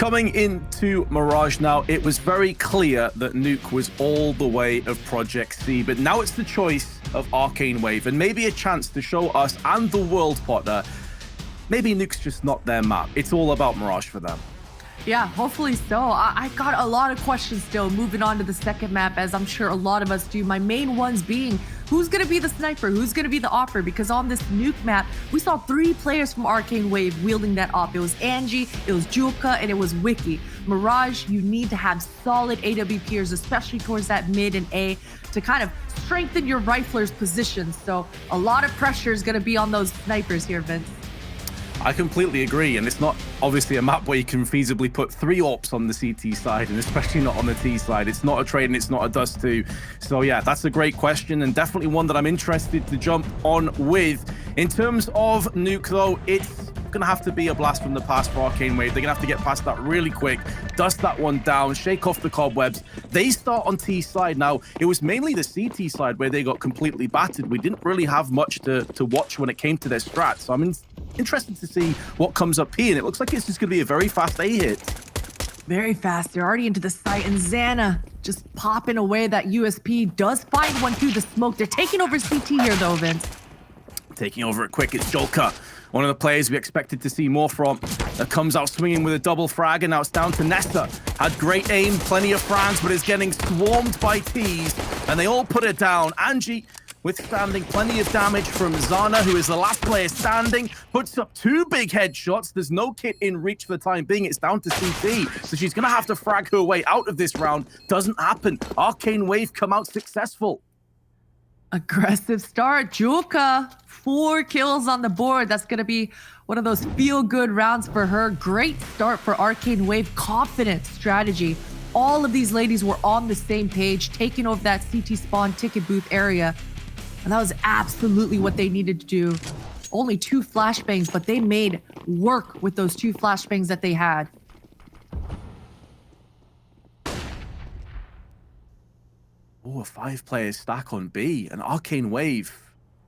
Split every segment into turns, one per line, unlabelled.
coming into Mirage now, it was very clear that Nuke was all the way of Project C, but now it's the choice of Arcane Wave, and maybe a chance to show us and the world, Potter, maybe Nuke's just not their map. It's all about Mirage for them.
Yeah, hopefully so. I got a lot of questions still moving on to the second map, as I'm sure a lot of us do. My main ones being, who's going to be the sniper? Who's going to be the opper? Because on this Nuke map, we saw 3 players from Arcane Wave wielding that op. It was Angie, it was Julka, and it was Wiki. Mirage, you need to have solid AWPers, especially towards that mid and A, to kind of strengthen your rifler's position. So a lot of pressure is going to be on those snipers here, Vince.
I completely agree, and it's not obviously a map where you can feasibly put 3 AWPs on the CT side, and especially not on the T side. It's not a trade and it's not a dust 2. So yeah, that's a great question, and definitely one that I'm interested to jump on with. In terms of Nuke though, it's gonna have to be a blast from the past for Arcane Wave. They're gonna have to get past that really quick, dust that one down, shake off the cobwebs. They start on T side. Now, it was mainly the CT side where they got completely battered. We didn't really have much to watch when it came to their strats. So I'm interested to see what comes up here, and it looks like it's just gonna be a very fast A hit.
Very fast. They're already into the site, and Xana just popping away. That USP does find one through the smoke. They're taking over CT here though, Vince.
Taking over it quick, it's Julka. One of the players we expected to see more from, that comes out swinging with a double frag, and now it's down to Nesta. Had great aim, plenty of frags, but is getting swarmed by T's, and they all put it down. Angie withstanding plenty of damage from Xana, who is the last player standing, puts up 2 big headshots. There's no kit in reach for the time being. It's down to CT, so she's gonna have to frag her way out of this round. Doesn't happen. Arcane Wave come out successful.
Aggressive start. Julka, 4 kills on the board. That's going to be one of those feel-good rounds for her. Great start for Arcane Wave. Confident strategy. All of these ladies were on the same page, taking over that CT spawn ticket booth area. And that was absolutely what they needed to do. Only 2 flashbangs, but they made work with those 2 flashbangs that they had.
Oh, a 5-player stack on B, and Arcane Wave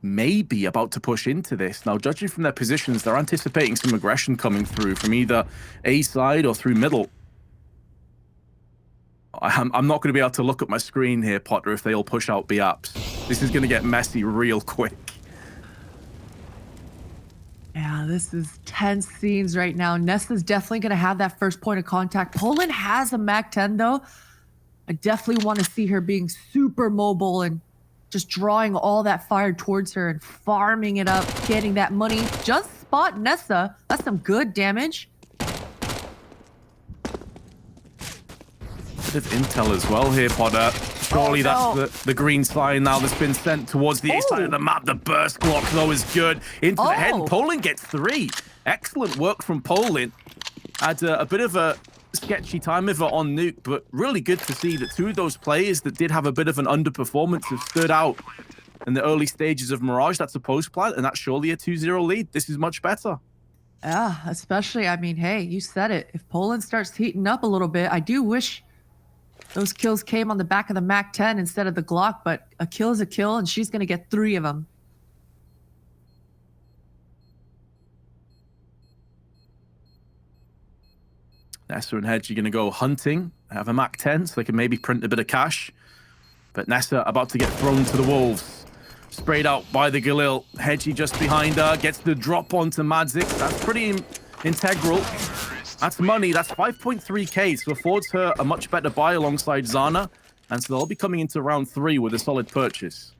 may be about to push into this. Now, judging from their positions, they're anticipating some aggression coming through from either A side or through middle. I'm not going to be able to look at my screen here, Potter, if they all push out B apps. This is going to get messy real quick.
Yeah, this is tense scenes right now. Nesta's definitely going to have that first point of contact. Poland has a MAC-10 though. I definitely want to see her being super mobile and just drawing all that fire towards her and farming it up, getting that money. Just spot Nessa. That's some good damage.
Bit of intel as well here, Potter. Surely that's the green sign now that's been sent towards the A side of the map. The burst clock, though, is good. Into the head. Poland gets 3. Excellent work from Poland. Had a bit of a sketchy time of it on Nuke, but really good to see that 2 of those players that did have a bit of an underperformance have stood out in the early stages of Mirage. That's a post plant, and that's surely a 2-0 lead. This is much better.
Yeah, especially, I mean, hey, you said it. If Poland starts heating up a little bit, I do wish those kills came on the back of the MAC-10 instead of the Glock, but a kill is a kill, and she's going to get 3 of them.
Nessa and Hedge are going to go hunting, have a MAC-10 so they can maybe print a bit of cash. But Nessa about to get thrown to the wolves. Sprayed out by the Galil. Hedgie just behind her, gets the drop onto Madzik. That's pretty integral. That's money, that's 5.3k, so affords her a much better buy alongside Xana. And so they'll be coming into round 3 with a solid purchase.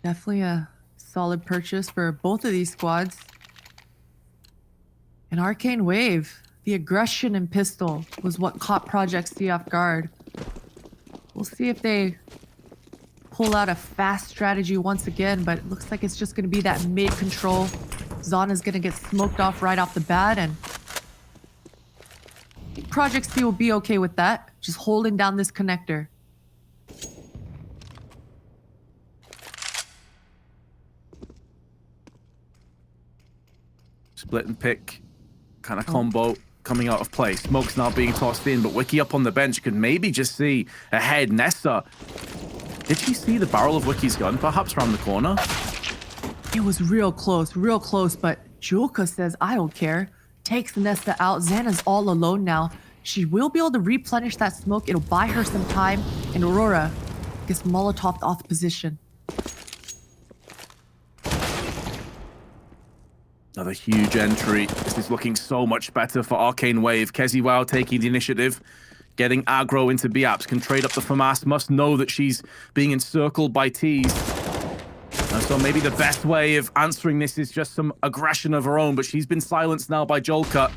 Definitely a solid purchase for both of these squads. And Arcane Wave, the aggression and pistol was what caught Project C off guard. We'll see if they pull out a fast strategy once again, but it looks like it's just going to be that mid control. Xana's going to get smoked off right off the bat, and I think Project C will be okay with that. Just holding down this connector.
Split and pick kind of combo coming out of play. Smoke's now being tossed in, but Wiki up on the bench could maybe just see ahead. Nessa, did she see the barrel of Wiki's gun perhaps around the corner?
It was real close, but Julka says, I don't care. Takes Nesta out. Xana's all alone now. She will be able to replenish that smoke. It'll buy her some time. And Aurora gets Molotov off position.
Another huge entry. This is looking so much better for Arcane Wave. Kezi Wow taking the initiative, getting aggro into B-Apps, can trade up the FAMAS, must know that she's being encircled by T's. And so maybe the best way of answering this is just some aggression of her own, but she's been silenced now by Jolka.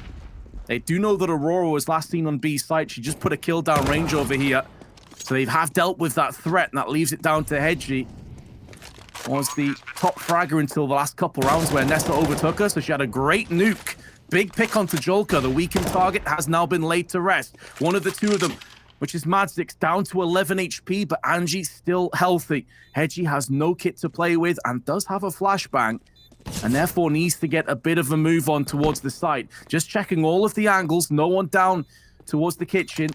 They do know that Aurora was last seen on B site. She just put a kill down range over here. So they have dealt with that threat, and that leaves it down to Hedgie. Was the top fragger until the last couple rounds where Nessa overtook her, so she had a great nuke. Big pick onto Jolka. The weakened target has now been laid to rest. One of the two of them, which is Madzix, down to 11 HP, but Angie's still healthy. Hedgie has no kit to play with and does have a flashbang, and therefore needs to get a bit of a move on towards the site. Just checking all of the angles, no one down towards the kitchen.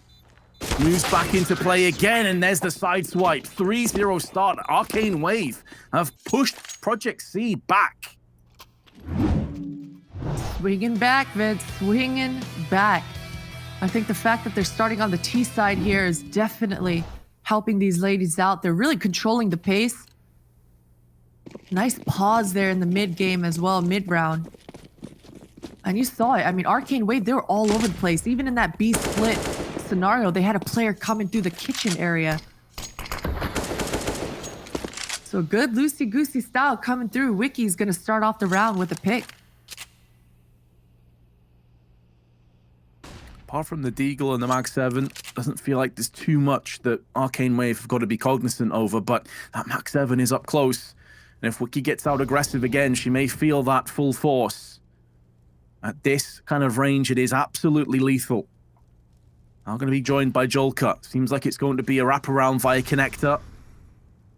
Moves back into play again, and there's the side swipe. 3-0 start. Arcane Wave have pushed Project C back.
Swinging back, Vince. Swinging back. I think the fact that they're starting on the T side here is definitely helping these ladies out. They're really controlling the pace. Nice pause there in the mid game as well, mid round. And you saw it. I mean, Arcane Wave, they were all over the place. Even in that B split scenario, they had a player coming through the kitchen area. So good loosey-goosey style coming through. Wiki's going to start off the round with a pick.
Apart from the Deagle and the Mag 7, doesn't feel like there's too much that Arcane Wave have got to be cognizant over, but that Mag 7 is up close. And if Wiki gets out aggressive again, she may feel that full force. At this kind of range, it is absolutely lethal. Now going to be joined by Jolka. Seems like it's going to be a wraparound via connector.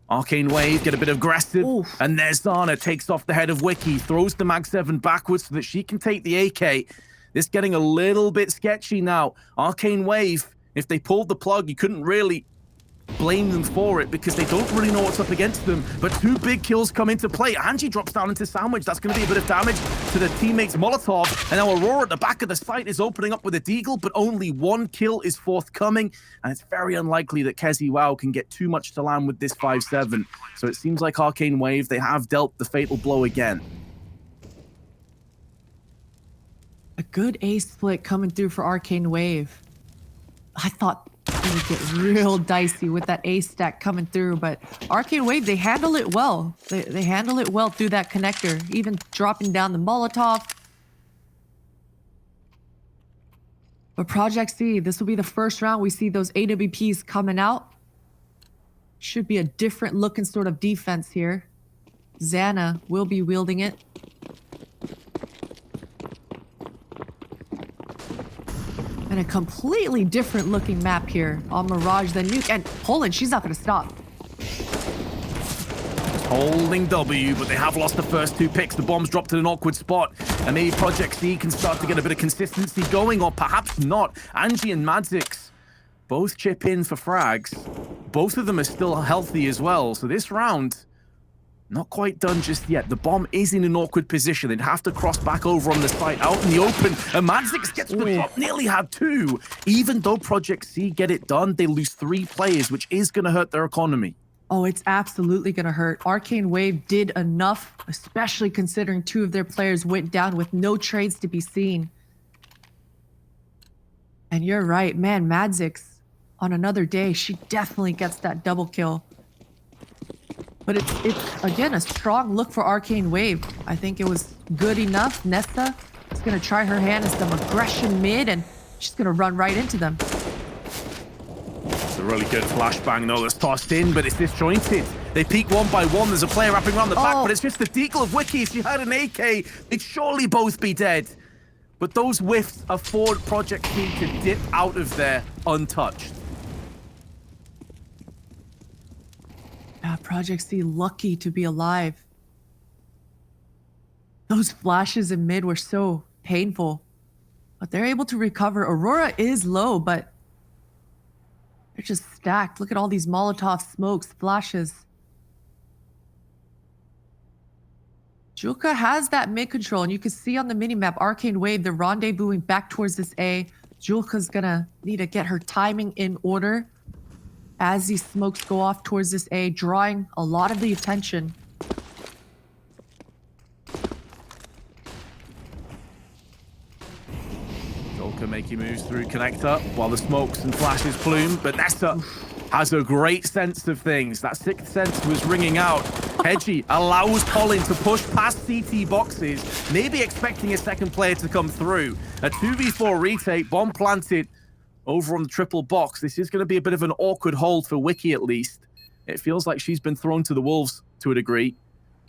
Arcane Wave get a bit aggressive.
Oof.
And there's Zana, takes off the head of Wiki, throws the Mag 7 backwards so that she can take the AK. This getting a little bit sketchy now. Arcane Wave, if they pulled the plug, you couldn't really blame them for it because they don't really know what's up against them. But two big kills come into play. Angie drops down into Sandwich. That's going to be a bit of damage to the teammates' Molotov. And now Aurora at the back of the site is opening up with a Deagle, but only one kill is forthcoming. And it's very unlikely that Kezi Wow can get too much to land with this 5-7. So it seems like Arcane Wave, they have dealt the fatal blow again.
A good A split coming through for Arcane Wave. I thought it would get real dicey with that A stack coming through, but Arcane Wave, they handle it well. They handle it well through that connector, even dropping down the Molotov. But Project C, this will be the first round we see those AWPs coming out. Should be a different looking sort of defense here. Xana will be wielding it. And a completely different looking map here on Mirage than Nuke. And Poland, she's not going to stop.
Holding W, but they have lost the first two picks. The bomb's dropped in an awkward spot. And maybe Project C can start to get a bit of consistency going, or perhaps not. Angie and Madzix both chip in for frags. Both of them are still healthy as well. So this round, not quite done just yet. The bomb is in an awkward position. They'd have to cross back over on the site, out in the open. And Madzix gets the drop, nearly had two. Even though Project C get it done, they lose 3 players, which is going to hurt their economy.
Oh, it's absolutely going to hurt. Arcane Wave did enough, especially considering 2 of their players went down with no trades to be seen. And you're right, man, Madzix, on another day, she definitely gets that double kill. But it's again, a strong look for Arcane Wave. I think it was good enough. Nesta is going to try her hand at some aggression mid, and she's going to run right into them.
It's a really good flashbang, though, that's tossed in, but it's disjointed. They peek one by one. There's a player wrapping around the back, but it's just the Deagle of Wiki. If she had an AK, they'd surely both be dead. But those whiffs afford Project C to dip out of there untouched.
Project C lucky to be alive. Those flashes in mid were so painful, but they're able to recover. Aurora is low, but they're just stacked. Look at all these Molotov smokes, flashes. Julka has that mid control, and you can see on the minimap, Arcane Wave, they're rendezvousing back towards this A. Julka's gonna need to get her timing in order as these smokes go off towards this A, drawing a lot of the attention.
Julka making moves through connector while the smokes and flashes plume, but Nessa has a great sense of things. That sixth sense was ringing out. Hedgie allows Colin to push past CT boxes, maybe expecting a second player to come through. A 2v4 retake, bomb planted over on the triple box. This is going to be a bit of an awkward hold for Wiki, at least. It feels like she's been thrown to the wolves to a degree.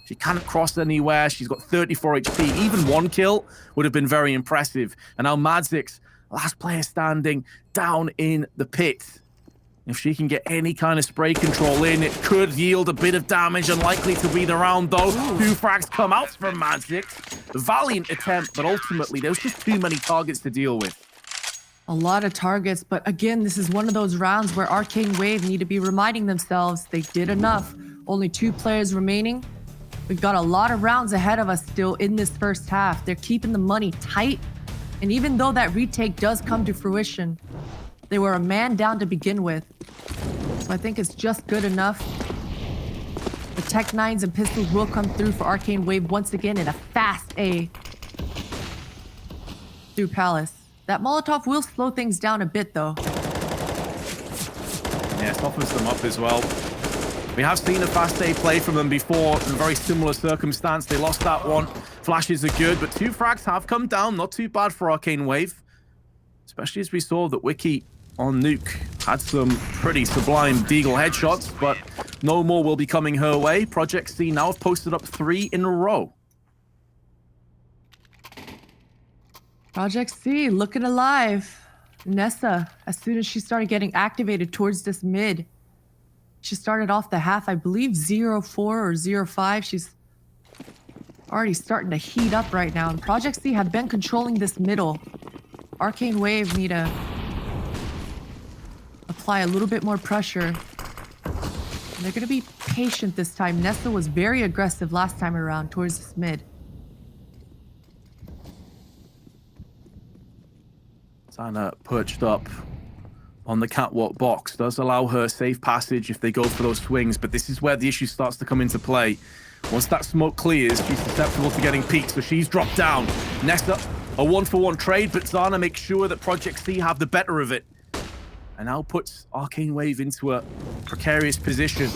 She can't cross anywhere. She's got 34 HP. Even one kill would have been very impressive. And now Madzix, last player standing, down in the pit. If she can get any kind of spray control in, it could yield a bit of damage. Unlikely to be the round, though. 2 frags come out from Madzix. Valiant attempt, but ultimately, there's just too many targets to deal with.
A lot of targets, but again, this is one of those rounds where Arcane Wave need to be reminding themselves they did enough. Only 2 players remaining. We've got a lot of rounds ahead of us still in this first half. They're keeping the money tight. And even though that retake does come to fruition, they were a man down to begin with. So I think it's just good enough. The Tech 9s and pistols will come through for Arcane Wave once again in a fast A through Palace. That Molotov will slow things down a bit, though.
Yeah, softens them up as well. We have seen a fast A play from them before in a very similar circumstance. They lost that one. Flashes are good, but 2 frags have come down. Not too bad for Arcane Wave. Especially as we saw that Wiki on Nuke had some pretty sublime deagle headshots, but no more will be coming her way. Project C now have posted up 3 in a row.
Project C looking alive. Nessa, as soon as she started getting activated towards this mid, she started off the half, I believe, 0-4 or 0-5. She's already starting to heat up right now. And Project C have been controlling this middle. Arcane Wave need to apply a little bit more pressure. And they're going to be patient this time. Nessa was very aggressive last time around towards this mid.
Sana perched up on the catwalk box. Does allow her safe passage if they go for those swings, but this is where the issue starts to come into play. Once that smoke clears, she's susceptible to getting peeked, so she's dropped down. Nessa, a 1-for-1 trade, but Zana makes sure that Project C have the better of it. And now puts Arcane Wave into a precarious position.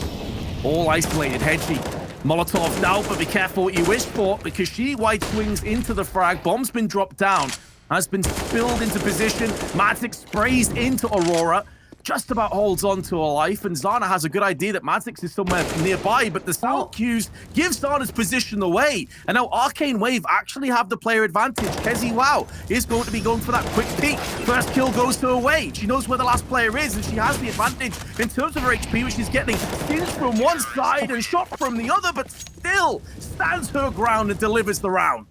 All isolated. Hedgie, Molotov now, but be careful what you wish for, because she wide swings into the frag. Bomb's been dropped down, has been spilled into position. Madzix sprays into Aurora, just about holds on to a life, and Zana has a good idea that Madzix is somewhere nearby, but the sound cues give Zana's position away, and now Arcane Wave actually have the player advantage. Kezi Wow is going to be going for that quick peek. First kill goes to her way. She knows where the last player is, and she has the advantage in terms of her HP, which she's getting stinged from one side and shot from the other, but still stands her ground and delivers the round.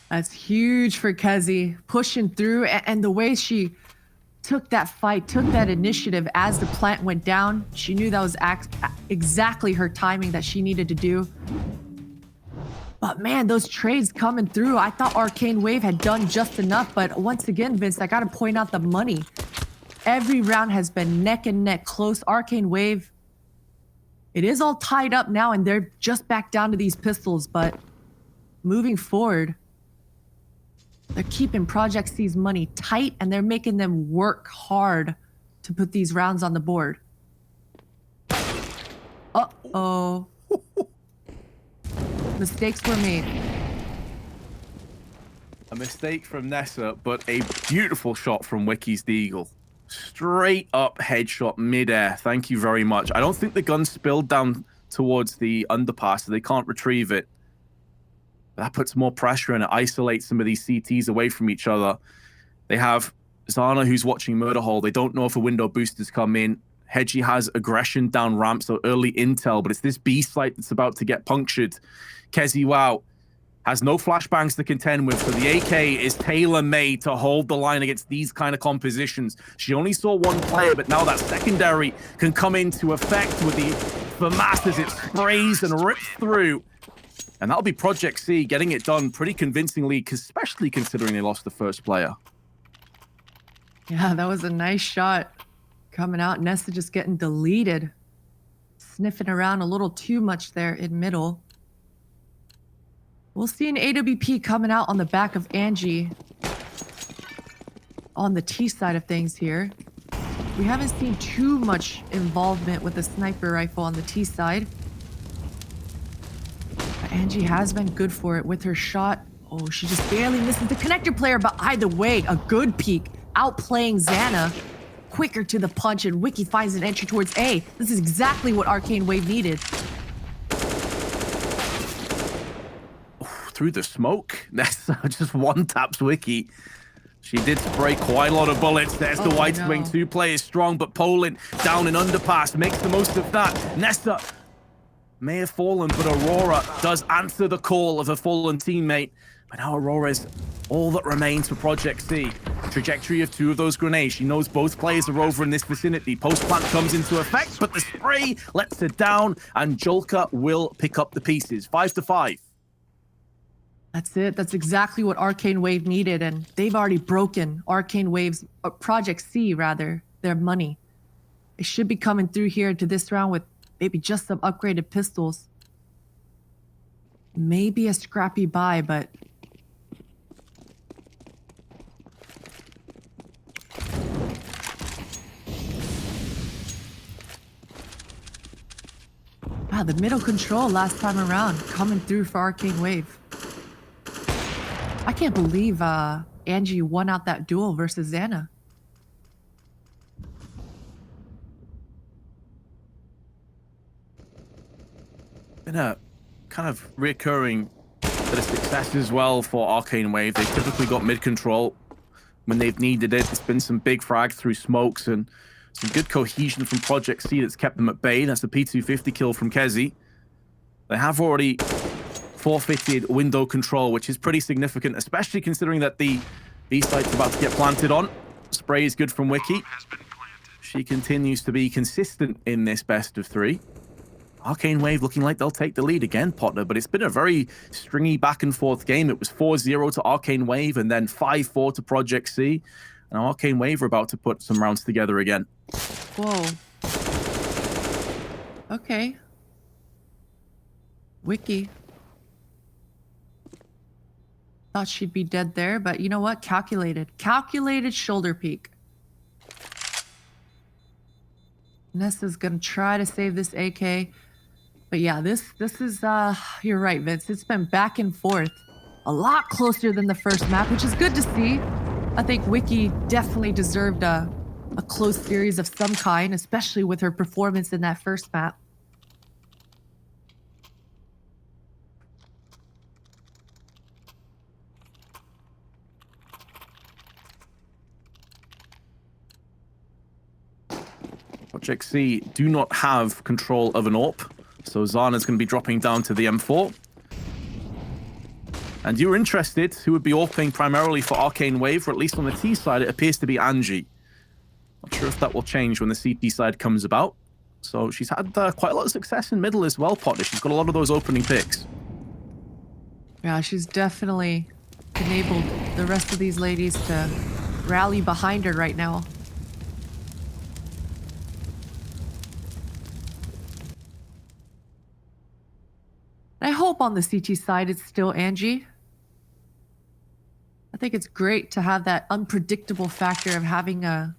That's huge for Kezi, pushing through, and the way she took that fight, took that initiative as the plant went down. She knew that was exactly her timing that she needed to do. But man, those trades coming through, I thought Arcane Wave had done just enough, but once again, Vince, I gotta point out the money. Every round has been neck and neck close. Arcane Wave, it is all tied up now, and they're just back down to these pistols, but moving forward, they're keeping Project C's money tight, and they're making them work hard to put these rounds on the board. Uh-oh. Mistakes were made.
A mistake from Nessa, but a beautiful shot from Wiki's Deagle. Straight up headshot midair. Thank you very much. I don't think the gun spilled down towards the underpass, so they can't retrieve it. That puts more pressure and it isolates some of these CTs away from each other. They have Zana who's watching Murder Hole. They don't know if a window boosters come in. Hedgie has aggression down ramp, so early intel, but it's this B site that's about to get punctured. Kezi Wow has no flashbangs to contend with, so the AK is tailor-made to hold the line against these kind of compositions. She only saw one player, but now that secondary can come into effect with the FAMAS as it sprays and rips through. And that'll be Project C getting it done pretty convincingly, especially considering they lost the first player.
Yeah, that was a nice shot. Coming out, Nessa just getting deleted. Sniffing around a little too much there in middle. We'll see an AWP coming out on the back of Angie. On the T side of things here. We haven't seen too much involvement with the sniper rifle on the T side. But Angie has been good for it with her shot. Oh, she just barely misses the connector player, but either way, a good peek. Outplaying Xana. Quicker to the punch, and Wiki finds an entry towards A. This is exactly what Arcane Wave needed.
Through the smoke, that's just one taps Wiki. She did spray quite a lot of bullets. There's the White Wing. 2 players strong, but Poland down in underpass makes the most of that. Nesta may have fallen, but Aurora does answer the call of a fallen teammate. But now Aurora is all that remains for Project C. Trajectory of 2 of those grenades. She knows both players are over in this vicinity. Post-plant comes into effect, but the spray lets her down, and Jolka will pick up the pieces. 5-5.
That's it. That's exactly what Arcane Wave needed, and they've already broken Arcane Wave's, Project C rather, their money. It should be coming through here to this round with maybe just some upgraded pistols. Maybe a scrappy buy, but... Wow, the middle control last time around coming through for Arcane Wave. I can't believe Angie won out that duel versus Xana.
Been a kind of reoccurring bit of success as well for Arcane Wave. They've typically got mid-control when they've needed it. It's been some big frags through smokes and some good cohesion from Project C that's kept them at bay. That's the P250 kill from Kezi. They have already forfeited window control, which is pretty significant, especially considering that the B site's about to get planted on. Spray is good from Wiki. She continues to be consistent in this best of 3. Arcane Wave looking like they'll take the lead again, Potter, but it's been a very stringy back and forth game. It was 4-0 to Arcane Wave and then 5-4 to Project C. And Arcane Wave are about to put some rounds together again.
Whoa. Okay. Wiki. Thought she'd be dead there, but you know what? Calculated. Calculated shoulder peek. Nessa's gonna try to save this AK. But yeah, this is, you're right, Vince. It's been back and forth. A lot closer than the first map, which is good to see. I think Wiki definitely deserved a close series of some kind, especially with her performance in that first map.
Project C do not have control of an AWP, so Zana's going to be dropping down to the M4. And you're interested, who would be AWPing primarily for Arcane Wave, or at least on the T side, it appears to be Angie. Not sure if that will change when the CT side comes about. So she's had quite a lot of success in middle as well, Potter. She's got a lot of those opening picks.
Yeah, she's definitely enabled the rest of these ladies to rally behind her right now. I hope on the CT side it's still Angie. I think it's great to have that unpredictable factor of having an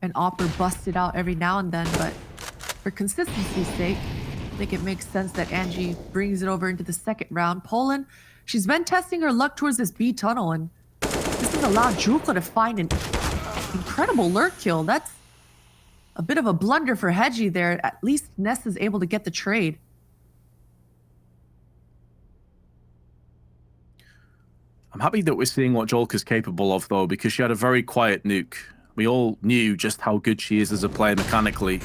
AWPer busted out every now and then, but for consistency's sake, I think it makes sense that Angie brings it over into the second round. Poland, she's been testing her luck towards this B tunnel, and this has allowed Julka to find an incredible lurk kill. That's a bit of a blunder for Hedgie there. At least Nessa's able to get the trade.
I'm happy that we're seeing what Jolka's capable of, though, because she had a very quiet nuke. We all knew just how good she is as a player mechanically.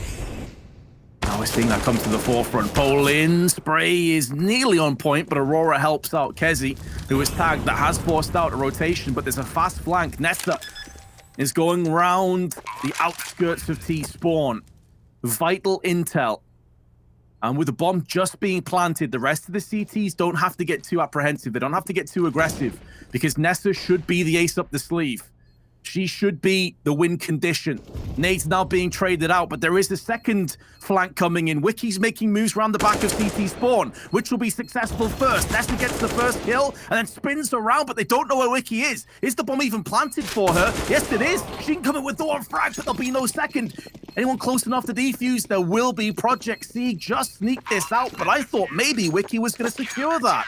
Now we're seeing that come to the forefront. Poland spray is nearly on point, but Aurora helps out Kezi, who is tagged, that has forced out a rotation, but there's a fast flank. Nesta is going round the outskirts of T-spawn. Vital intel. And with the bomb just being planted, the rest of the CTs don't have to get too apprehensive. They don't have to get too aggressive because Nessa should be the ace up the sleeve. She should be the win condition. Nade's now being traded out, but there is a second flank coming in. Wiki's making moves around the back of CT spawn, which will be successful first. Nessa gets the first kill and then spins around, but they don't know where Wiki is. Is the bomb even planted for her? Yes, it is. She can come in with the one frag, but there'll be no second. Anyone close enough to defuse? There will be. Project C just sneaked this out, but I thought maybe Wiki was going to secure that.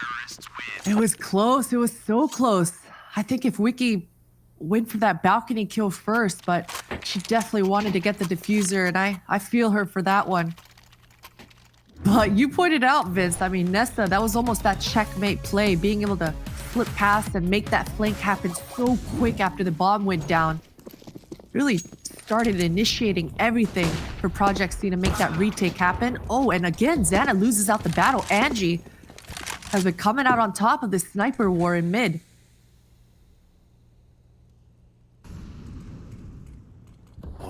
It was close. It was so close. I think if Wiki went for that balcony kill first, but she definitely wanted to get the diffuser, and I feel her for that one. But you pointed out, Vince, I mean, Nessa, that was almost that checkmate play, being able to flip past and make that flank happen so quick after the bomb went down. Really started initiating everything for Project C to make that retake happen. Oh, and again, Xana loses out the battle. Angie has been coming out on top of the sniper war in mid.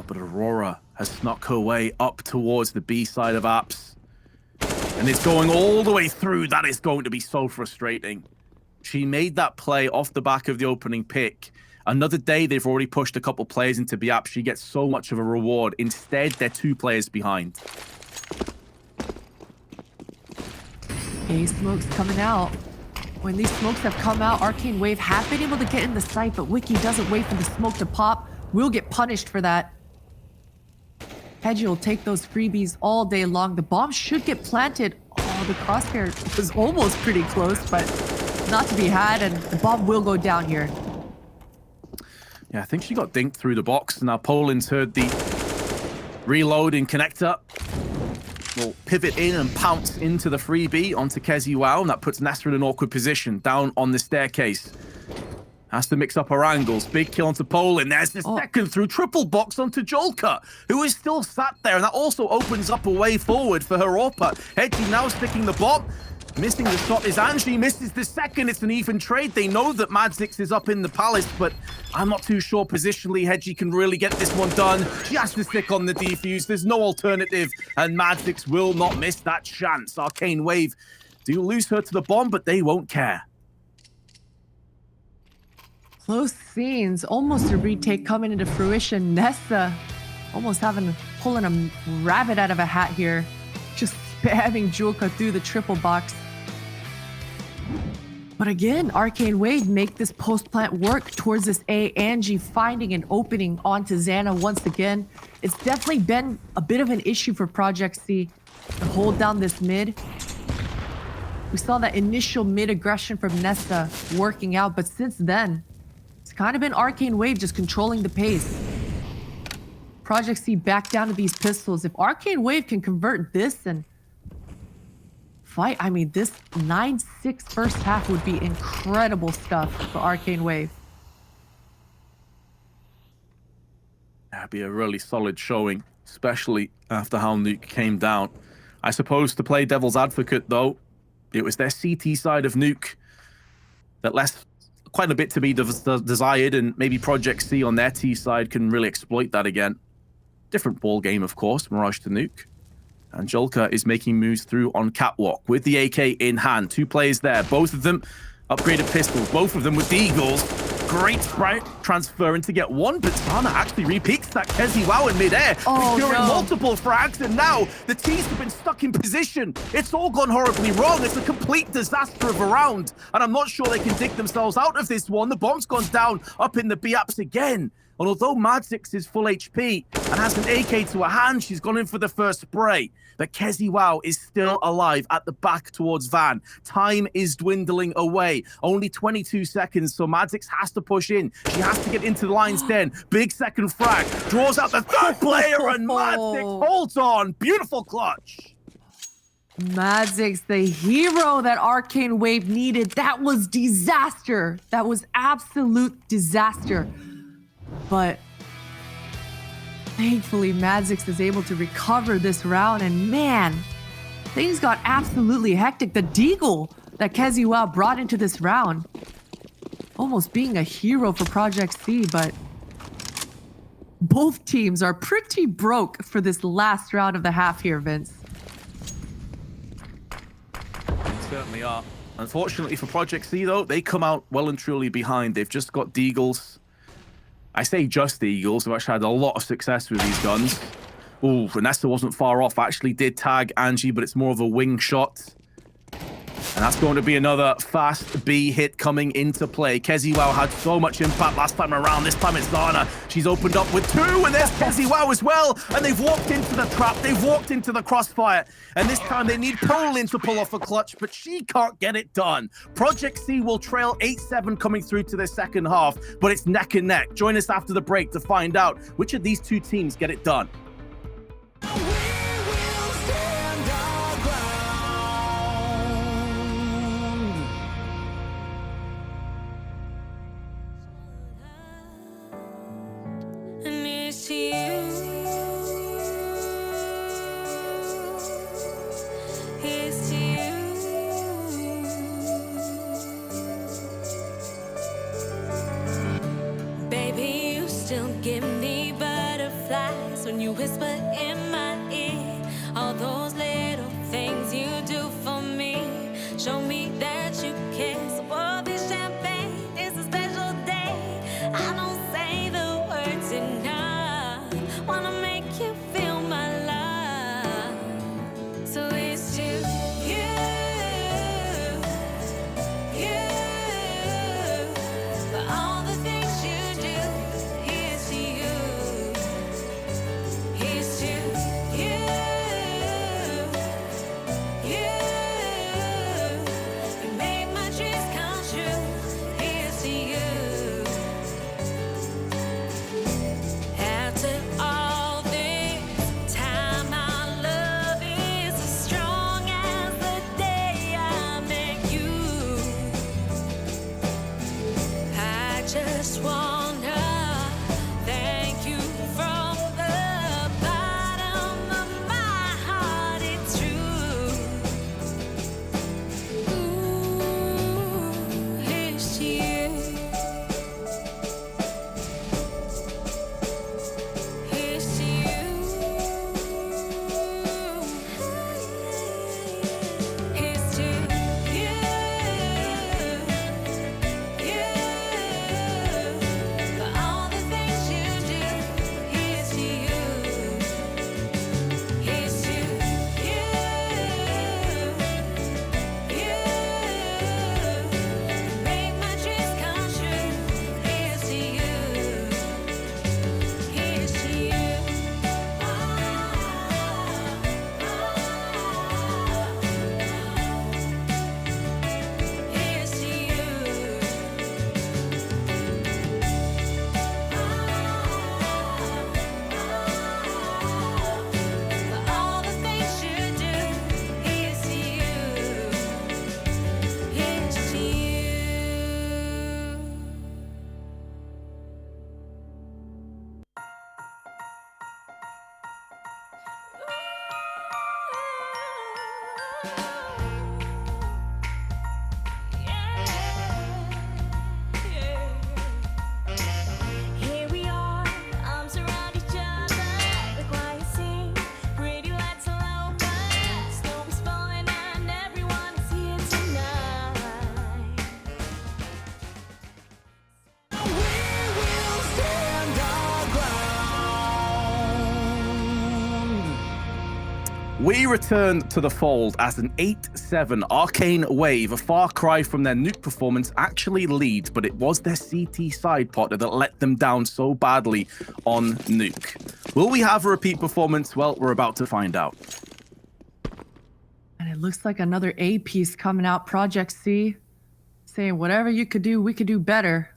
But Aurora has snuck her way up towards the B side of apps. And it's going all the way through. That is going to be so frustrating. She made that play off the back of the opening pick. Another day, they've already pushed a couple players into B app. She gets so much of a reward. Instead, they're 2 players behind.
A smokes coming out. When these smokes have come out, Arcane Wave have been able to get in the site, but Wiki doesn't wait for the smoke to pop. We'll get punished for that. Hedgie will take those freebies all day long. The bomb should get planted. Oh, the crosshair was almost pretty close, but not to be had, and the bomb will go down here.
Yeah, I think she got dinked through the box. Now Poland's heard the reloading connector. Will pivot in and pounce into the freebie onto Kezi Wow, and that puts Nessa in an awkward position down on the staircase. Has to mix up her angles. Big kill onto Poland. There's the second through triple box onto Jolka, who is still sat there, and that also opens up a way forward for her AWP. Hedgie now sticking the bomb. Missing the shot is Angie, misses the second. It's an even trade. They know that Madzix is up in the palace, but I'm not too sure positionally Hedgie can really get this one done. She has to stick on the defuse. There's no alternative, and Madzix will not miss that chance. Arcane Wave do lose her to the bomb, but they won't care.
Close scenes, almost a retake coming into fruition. Nessa almost pulling a rabbit out of a hat here. Just spamming Julka through the triple box. But again, Arcane Wave make this post plant work towards this A. Angie finding an opening onto Xana once again. It's definitely been a bit of an issue for Project C to hold down this mid. We saw that initial mid aggression from Nessa working out, but since then, it's kind of been Arcane Wave just controlling the pace. Project C back down to these pistols. If Arcane Wave can convert this and fight, I mean, this 9-6 first half would be incredible stuff for Arcane Wave.
That'd be a really solid showing, especially after how Nuke came down. I suppose to play devil's advocate, though, it was their CT side of Nuke that left quite a bit to be desired, and maybe Project C on their T side can really exploit that again. Different ball game, of course, Mirage to Nuke. And Jolka is making moves through on Catwalk with the AK in hand. 2 players there, both of them upgraded pistols, both of them with Deagles. Great sprite transferring to get one, but Sana actually repeats that Kezi Wow in midair, securing multiple frags, and now the T's have been stuck in position. It's all gone horribly wrong. It's a complete disaster of a round, and I'm not sure they can dig themselves out of this one. The bomb's gone down up in the B-apps again. And although Madzix is full HP and has an AK to her hand, she's gone in for the first spray. But Kezi Wow is still alive at the back towards Van. Time is dwindling away. Only 22 seconds, so Madzix has to push in. She has to get into the lion's den. Big second frag. Draws out the third player, and Madzix holds on. Beautiful clutch.
Madzix, the hero that Arcane Wave needed. That was disaster. That was absolute disaster. But thankfully, Madzix is able to recover this round, and man, things got absolutely hectic. The Deagle that Kezi Wow brought into this round, almost being a hero for Project C, but both teams are pretty broke for this last round of the half here, Vince.
certainly are. Unfortunately for Project C, though, they come out well and truly behind. They've just got Deagles. I say just Eagles. They've actually had a lot of success with these guns. Ooh, Vanessa wasn't far off. Actually did tag Angie, but it's more of a wing shot. And that's going to be another fast B hit coming into play. Keziwao had so much impact last time around. This time it's Zana. She's opened up with 2, and there's Keziwao as well. And they've walked into the trap. They've walked into the crossfire. And this time they need Polin to pull off a clutch, but she can't get it done. Project C will trail 8-7 coming through to the second half, but it's neck and neck. Join us after the break to find out which of these two teams get it done.
When you whisper in my ear, all those little things you do for me, show me that you care. So pour this champagne, it's a special day. I don't say the words enough, wanna make you feel my love. So it's you, for all the things you do. Here's to you. Here's to you, you made my dreams come true. Here's to you. After all this time, our love is as strong as the day I met you. I just wanna thank you from the bottom of my heart. It's true. Ooh, here's to you. Here's to you. Here's to you. For all the things you do. Here's to you. Here's to you. Make my dreams come true. Here's to you. Here's to you. Here's to for all the things you do. Here's to you. Here's to you. Here we are, arms around each other. The choir sings, pretty lights all over. Snow is falling and everyone is here tonight. We will stand our ground.
We return to the fold as an 8-7 Arcane Wave, a far cry from their nuke performance, actually lead, but it was their CT side potter that let them down so badly on nuke. Will we have a repeat performance? Well, we're about to find out.
And it looks like another A piece coming out. Project C saying whatever you could do, we could do better.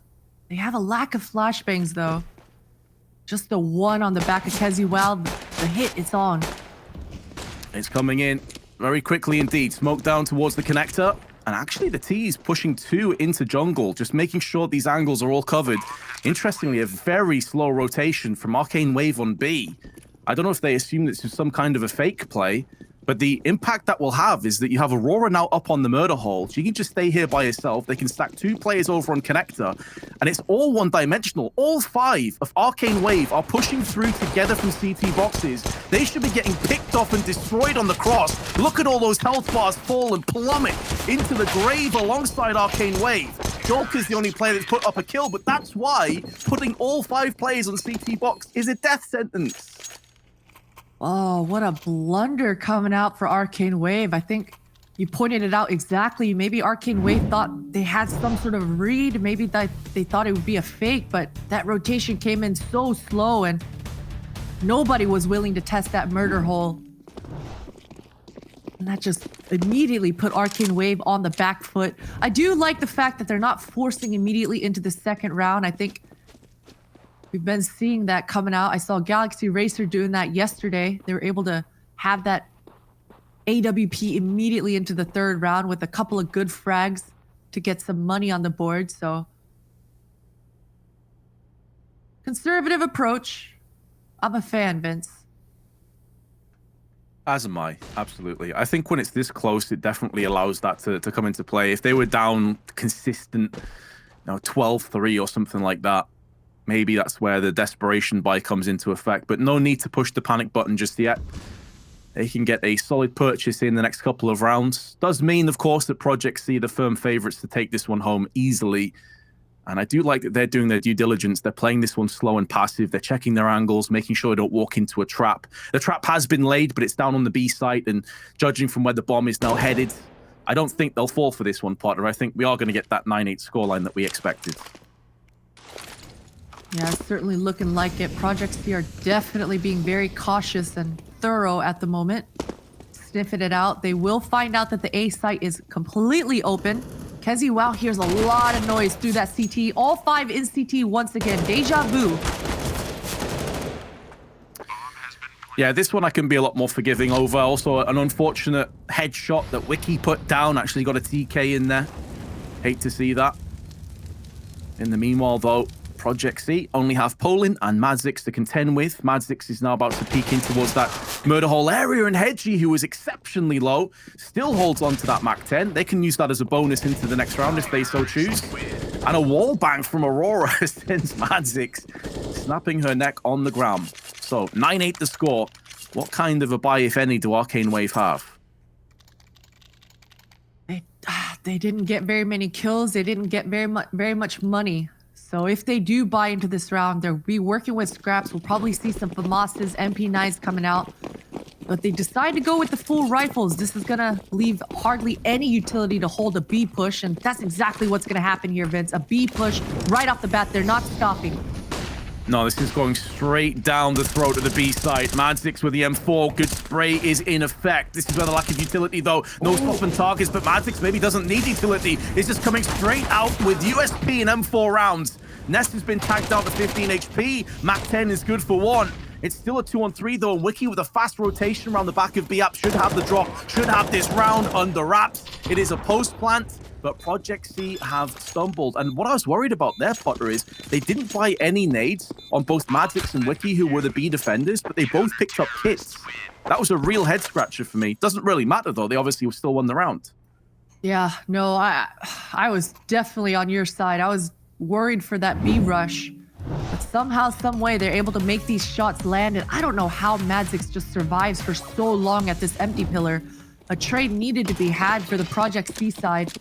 They have a lack of flashbangs though. Just the one on the back of Keziwao. The hit, it's on.
It's coming in very quickly indeed. Smoke down towards the connector. And actually the T is pushing 2 into jungle, just making sure these angles are all covered. Interestingly, a very slow rotation from Arcane Wave on B. I don't know if they assume this is some kind of a fake play, But the impact that will have is that you have Aurora now up on the murder hole. She can just stay here by herself. They can stack 2 players over on Connector, and it's all one-dimensional. All 5 of Arcane Wave are pushing through together from CT boxes. They should be getting picked off and destroyed on the cross. Look at all those health bars fall and plummet into the grave alongside Arcane Wave. Joker's the only player that's put up a kill, but that's why putting all 5 players on CT box is a death sentence.
Oh, what a blunder coming out for Arcane Wave. I think you pointed it out exactly. Maybe Arcane Wave thought they had some sort of read. Maybe that they thought it would be a fake, but that rotation came in so slow and nobody was willing to test that murder hole. And that just immediately put Arcane Wave on the back foot. I do like the fact that they're not forcing immediately into the second round. I think we've been seeing that coming out. I saw Galaxy Racer doing that yesterday. They were able to have that AWP immediately into the third round with a couple of good frags to get some money on the board. So, conservative approach. I'm a fan, Vince.
As am I, absolutely. I think when it's this close, it definitely allows that to come into play. If they were down consistent, 12-3 or something like that, maybe that's where the desperation buy comes into effect, but no need to push the panic button just yet. They can get a solid purchase in the next couple of rounds. Does mean, of course, that Project C are the firm favorites to take this one home easily. And I do like that they're doing their due diligence. They're playing this one slow and passive. They're checking their angles, making sure they don't walk into a trap. The trap has been laid, but it's down on the B site, and judging from where the bomb is now headed, I don't think they'll fall for this one, Potter. I think we are going to get that 9-8 scoreline that we expected.
Yeah, it's certainly looking like it. Project C are definitely being very cautious and thorough at the moment. Sniffing it out. They will find out that the A site is completely open. Kezi Wow hears a lot of noise through that CT. All 5 in CT once again. Deja vu.
Yeah, this one I can be a lot more forgiving over. Also, an unfortunate headshot that Wiki put down. Actually got a TK in there. Hate to see that. In the meanwhile, though, Project C only have Poland and Madzix to contend with. Madzix is now about to peek in towards that murder hole area, and Hedgie, who is exceptionally low, still holds on to that MAC-10. They can use that as a bonus into the next round if they so choose. And a wall bang from Aurora sends Madzix snapping her neck on the ground. So 9-8 the score. What kind of a buy, if any, do Arcane Wave have?
They didn't get very many kills. They didn't get very much money. So if they do buy into this round, they'll be working with scraps. We'll probably see some FAMASas, MP9s coming out. But they decide to go with the full rifles. This is going to leave hardly any utility to hold a B push. And that's exactly what's going to happen here, Vince. A B push right off the bat. They're not stopping.
No, this is going straight down the throat of the B side. Madzix with the M4. Good spray is in effect. This is where the lack of utility, though. No stopping targets, but Madzix maybe doesn't need utility. It's just coming straight out with USP and M4 rounds. Nest has been tagged out to 15 HP. MAC-10 is good for 1. It's still a 2-on-3, though, and Wiki with a fast rotation around the back of B-App should have the drop, should have this round under wraps. It is a post-plant, but Project C have stumbled. And what I was worried about there, Potter, is they didn't buy any nades on both Madzix and Wiki, who were the B defenders, but they both picked up kits. That was a real head-scratcher for me. Doesn't really matter, though. They obviously still won the round.
Yeah, no, I was definitely on your side. I was worried for that B rush. But somehow, some way, they're able to make these shots land. And I don't know how Madzix just survives for so long at this empty pillar. A trade needed to be had for the Project C side,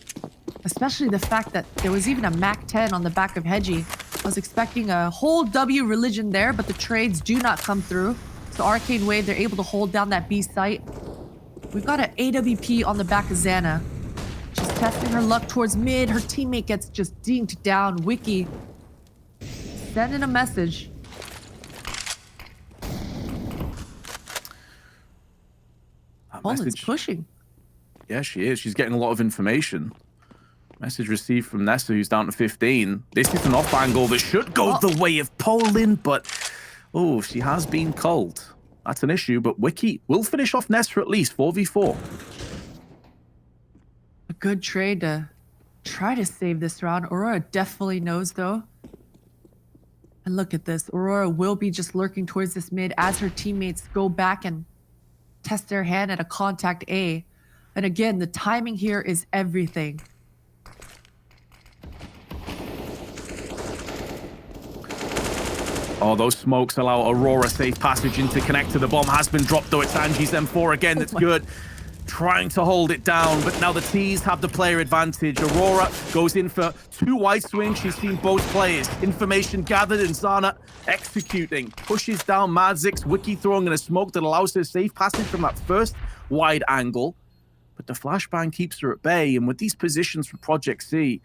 especially the fact that there was even a MAC-10 on the back of Hedgie. I was expecting a whole W religion there, but the trades do not come through. So Arcane Wave, they're able to hold down that B site. We've got an AWP on the back of Xana. She's testing her luck towards mid. Her teammate gets just dinked down. Wiki sending a message. Poland's pushing.
Yeah, she is. She's getting a lot of information. Message received from Nessa, who's down to 15. This is an off angle that should go the way of Poland, but oh, she has been culled. That's an issue, but Wiki will finish off Nessa at least 4v4.
A good trade to try to save this round. Aurora definitely knows, though. And look at this. Aurora will be just lurking towards this mid as her teammates go back and test their hand at a contact A. And again, the timing here is everything.
Oh, those smokes allow Aurora safe passage into connector. The bomb has been dropped, though. It's Angie's M4 again. That's good. Trying to hold it down, but now the T's have the player advantage. Aurora goes in for 2 wide swings. She's seen both players. Information gathered, and Zana executing. Pushes down Madzix. Wiki throwing in a smoke that allows her safe passage from that first wide angle. But the flashbang keeps her at bay, and with these positions from Project C,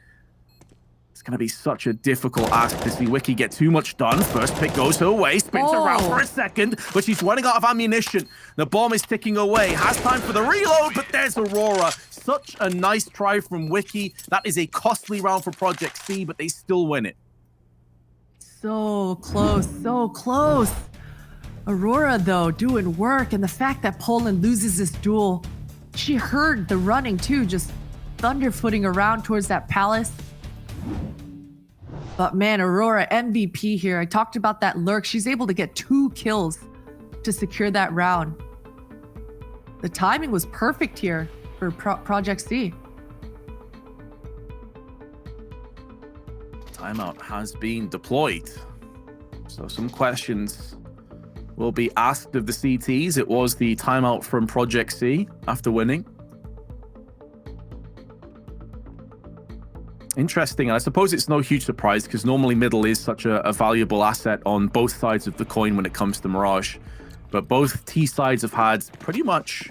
it's going to be such a difficult ask to see Wiki get too much done. First pick goes her way, spins around for a second, but she's running out of ammunition. The bomb is ticking away, has time for the reload, but there's Aurora. Such a nice try from Wiki. That is a costly round for Project C, but they still win it.
So close, so close. Aurora, though, doing work, and the fact that Poland loses this duel, she heard the running, too, just thunderfooting around towards that palace. But man, Aurora MVP here. I talked about that lurk. She's able to get 2 kills to secure that round. The timing was perfect here for Project C.
Timeout has been deployed. So some questions will be asked of the CTs. It was the timeout from Project C after winning. Interesting, and I suppose it's no huge surprise because normally middle is such a valuable asset on both sides of the coin when it comes to Mirage. But both T sides have had pretty much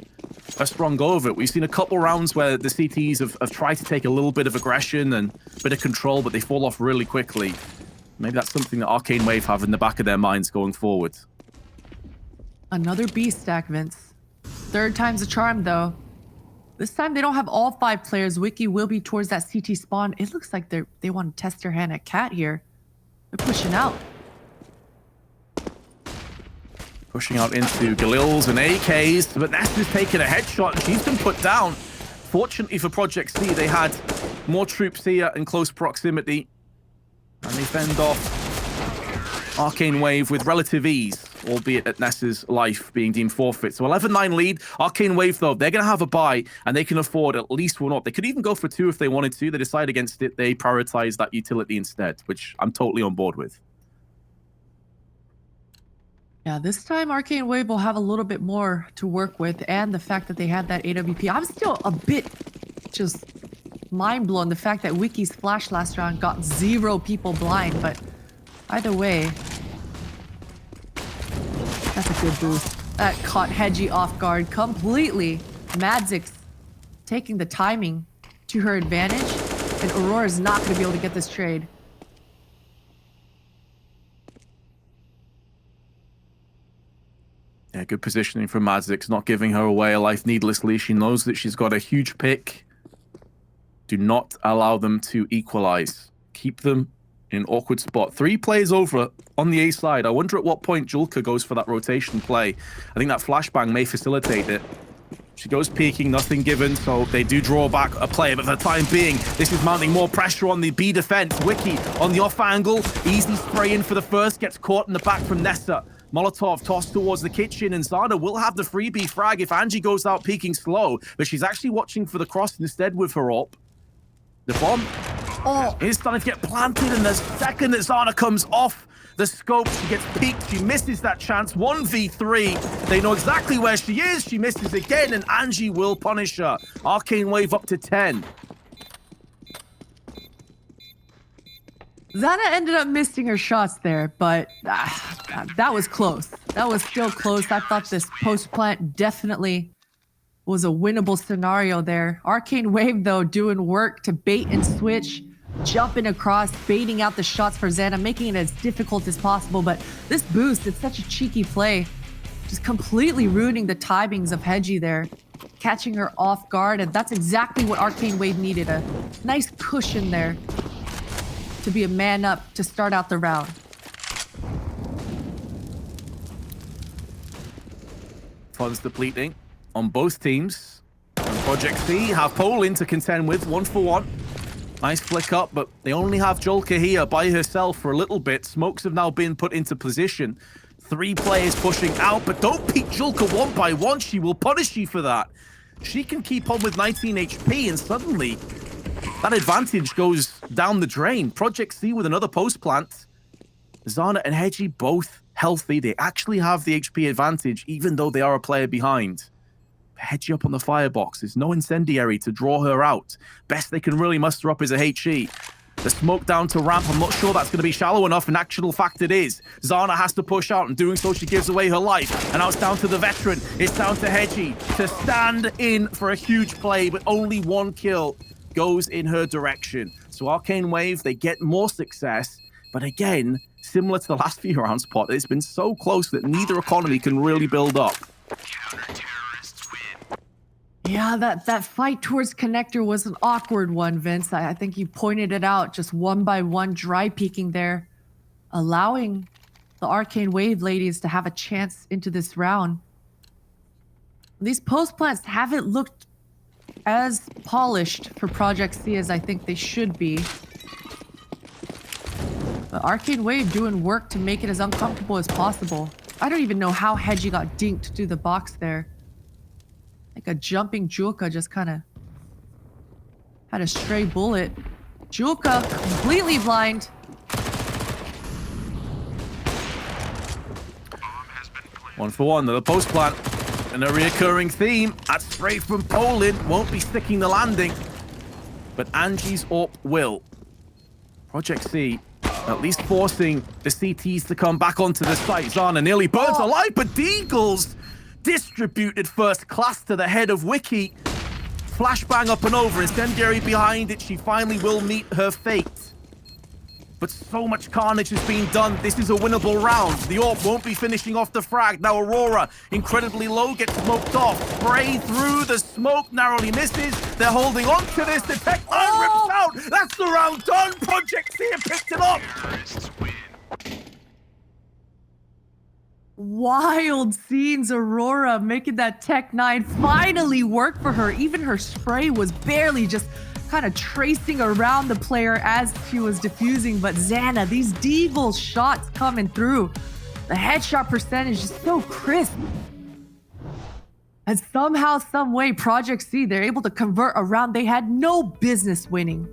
a strong go of it. We've seen a couple rounds where the CTs have tried to take a little bit of aggression and a bit of control, but they fall off really quickly. Maybe that's something that Arcane Wave have in the back of their minds going forward.
Another B stack, Vince. 3rd time's a charm, though. This time they don't have all 5 players. Wiki will be towards that CT spawn. It looks like they want to test their hand at Cat here. They're pushing out.
Pushing out into Galils and AKs, but Nesta's taking a headshot and she's been put down. Fortunately for Project C, they had more troops here in close proximity, and they fend off Arcane Wave with relative ease, albeit at Nessa's life being deemed forfeit. So 11-9 lead. Arcane Wave, though, they're going to have a buy, and they can afford at least 1 up. They could even go for 2 if they wanted to. They decide against it. They prioritize that utility instead, which I'm totally on board with.
Yeah, this time Arcane Wave will have a little bit more to work with, and the fact that they had that AWP. I'm still a bit just mind blown, the fact that Wiki's flash last round got 0 people blind, but either way, that's a good boost. That caught Hedgie off guard completely. Madzix taking the timing to her advantage, and Aurora's not going to be able to get this trade.
Yeah, good positioning from Madzix, not giving her away a life needlessly. She knows that she's got a huge pick. Do not allow them to equalize. Keep them in an awkward spot. 3 plays over on the A side. I wonder at what point Julka goes for that rotation play. I think that flashbang may facilitate it. She goes peeking, nothing given, so they do draw back a play, but for the time being, this is mounting more pressure on the B defense. Wiki on the off angle, easy spray in for the first, gets caught in the back from Nessa. Molotov tossed towards the kitchen, and Zana will have the freebie frag if Angie goes out peeking slow, but she's actually watching for the cross instead with her up. The bomb is starting to get planted, and the second that Zana comes off the scope, she gets peeked, she misses that chance. 1v3, they know exactly where she is, she misses again, and Angie will punish her. Arcane Wave up to 10.
Zana ended up missing her shots there, but God, that was close. That was still close. I thought this post-plant definitely was a winnable scenario there. Arcane Wave, though, doing work to bait and switch, jumping across, baiting out the shots for Zana, making it as difficult as possible. But this boost, it's such a cheeky play. Just completely ruining the timings of Hedgie there, catching her off guard. And that's exactly what Arcane Wave needed, a nice cushion there to be a man up to start out the round.
Funds depleting on both teams. And Project C have Poland to contend with, 1-for-1. Nice flick up, but they only have Julka here by herself for a little bit. Smokes have now been put into position. 3 players pushing out, but don't beat Julka one by one. She will punish you for that. She can keep on with 19 HP, and suddenly that advantage goes down the drain. Project C with another post plant. Zana and Hedgie both healthy. They actually have the HP advantage, even though they are a player behind. Hedgie up on the firebox. There's no incendiary to draw her out. Best they can really muster up is a HE. The smoke down to ramp, I'm not sure that's going to be shallow enough. In actual fact, it is. Zana has to push out, and doing so, she gives away her life. And now it's down to the veteran. It's down to Hedgie to stand in for a huge play, but only 1 kill goes in her direction. So Arcane Wave, they get more success. But again, similar to the last few rounds, Pot, it's been so close that neither economy can really build up.
Yeah, that fight towards Connector was an awkward one, Vince. I think you pointed it out, just one by one, dry peeking there, allowing the Arcane Wave ladies to have a chance into this round. These post plants haven't looked as polished for Project C as I think they should be. But Arcane Wave doing work to make it as uncomfortable as possible. I don't even know how Hedgie got dinked through the box there. Like a jumping Julka just kind of had a stray bullet. Julka completely blind.
One for one, the post plant. And a reoccurring theme. That spray from Poland won't be sticking the landing. But Angie's AWP will. Project C at least forcing the CTs to come back onto the site. Zana nearly burns alive, but Deagles distributed first class to the head of Wiki. Flashbang up and over, incendiary behind it. She finally will meet her fate. But so much carnage has been done. This is a winnable round. The AWP won't be finishing off the frag. Now Aurora, incredibly low, gets smoked off. Spray through the smoke, narrowly misses. They're holding on to this. The tech line rips out. That's the round done. Project C have picked it up.
Wild scenes. Aurora making that Tech 9 finally work for her. Even her spray was barely just kind of tracing around the player as she was defusing. But Zana, these Deagle shots coming through. The headshot percentage is so crisp. And somehow, some way, Project C, they're able to convert a round they had no business winning.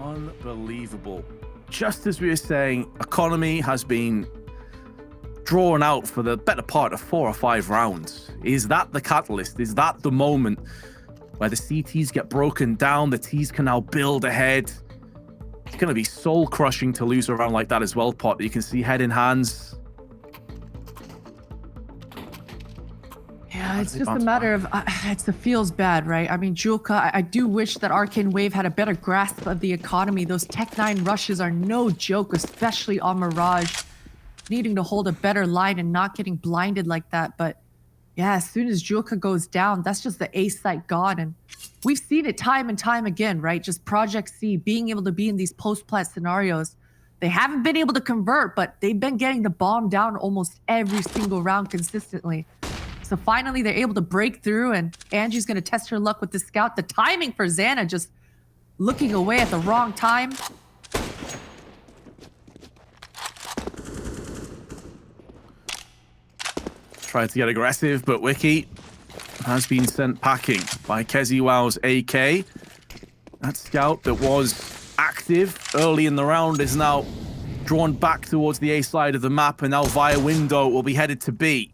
Unbelievable. Just as we were saying, economy has been drawn out for the better part of 4 or 5 rounds. Is that the catalyst? Is that the moment where the CTs get broken down, the Ts can now build ahead? It's going to be soul-crushing to lose a round like that as well, Pot. You can see head in hands.
Yeah, it's just a matter of, it feels bad, right? I mean, Julka, I do wish that Arcane Wave had a better grasp of the economy. Those Tech 9 rushes are no joke, especially on Mirage. Needing to hold a better line and not getting blinded like that. But yeah, as soon as Julka goes down, that's just the A site gone. And we've seen it time and time again, right? Just Project C being able to be in these post-plat scenarios. They haven't been able to convert, but they've been getting the bomb down almost every single round consistently. So finally, they're able to break through, and Angie's going to test her luck with the scout. The timing for Zana just looking away at the wrong time.
Tried to get aggressive, but Wiki has been sent packing by Keziwow's AK. That scout that was active early in the round is now drawn back towards the A side of the map, and now via window will be headed to B.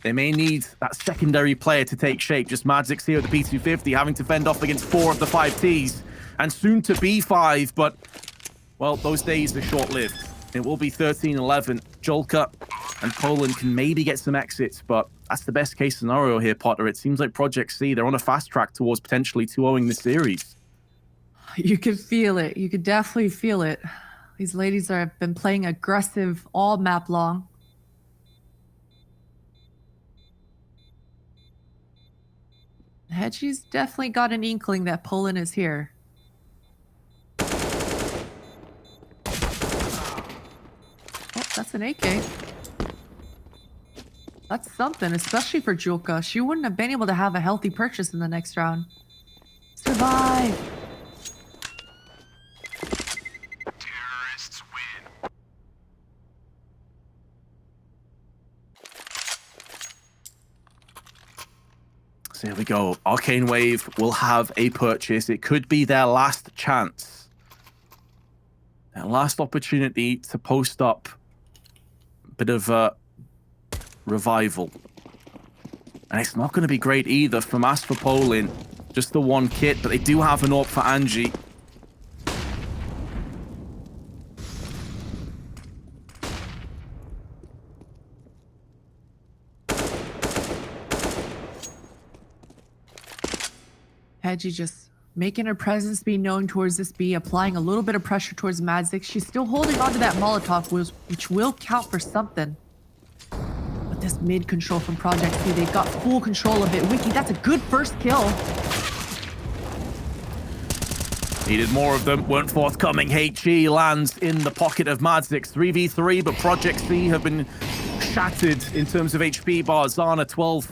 They may need that secondary player to take shape. Just Magic here at the P250, having to fend off against 4 of the 5 Ts, and soon to B5, but, well, those days are short-lived. It will be 13-11. Julka and Poland can maybe get some exits, but that's the best-case scenario here, Potter. It seems like Project C, they're on a fast track towards potentially 2-0ing the series.
You can feel it. You could definitely feel it. These ladies have been playing aggressive all map long. Hedgie's definitely got an inkling that Poland is here. Oh, that's an AK. That's something, especially for Julka. She wouldn't have been able to have a healthy purchase in the next round. Survive!
So here we go. Arcane Wave will have a purchase. It could be their last chance. Their last opportunity to post up a bit of a revival. And it's not going to be great either from As for Poland. Just the one kit, but they do have an AWP for Angie.
Hedgie just making her presence be known towards this B, applying a little bit of pressure towards Madzik. She's still holding on to that Molotov, which will count for something. But this mid control from Project C, they've got full control of it. Wiki, that's a good first kill.
Needed more of them, weren't forthcoming. HE lands in the pocket of Madzik. 3v3, but Project C have been shattered in terms of HP bars. Zana 12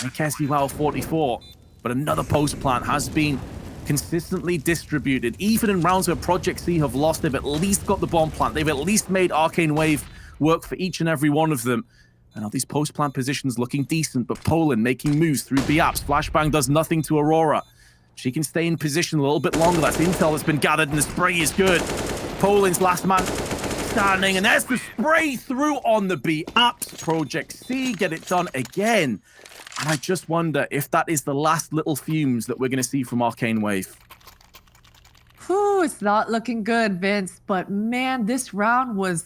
and Kessie Wow 44. But another post plant has been consistently distributed. Even in rounds where Project C have lost, they've at least got the bomb plant. They've at least made Arcane Wave work for each and every one of them. And now these post plant positions looking decent, but Poland making moves through Biaps. Flashbang does nothing to Aurora. She can stay in position a little bit longer. That's intel that's been gathered, and the spray is good. Poland's last man standing, and there's the spray through on the Biaps. Project C get it done again. And I just wonder if that is the last little fumes that we're going to see from Arcane Wave.
Whew, it's not looking good, Vince. But man, this round was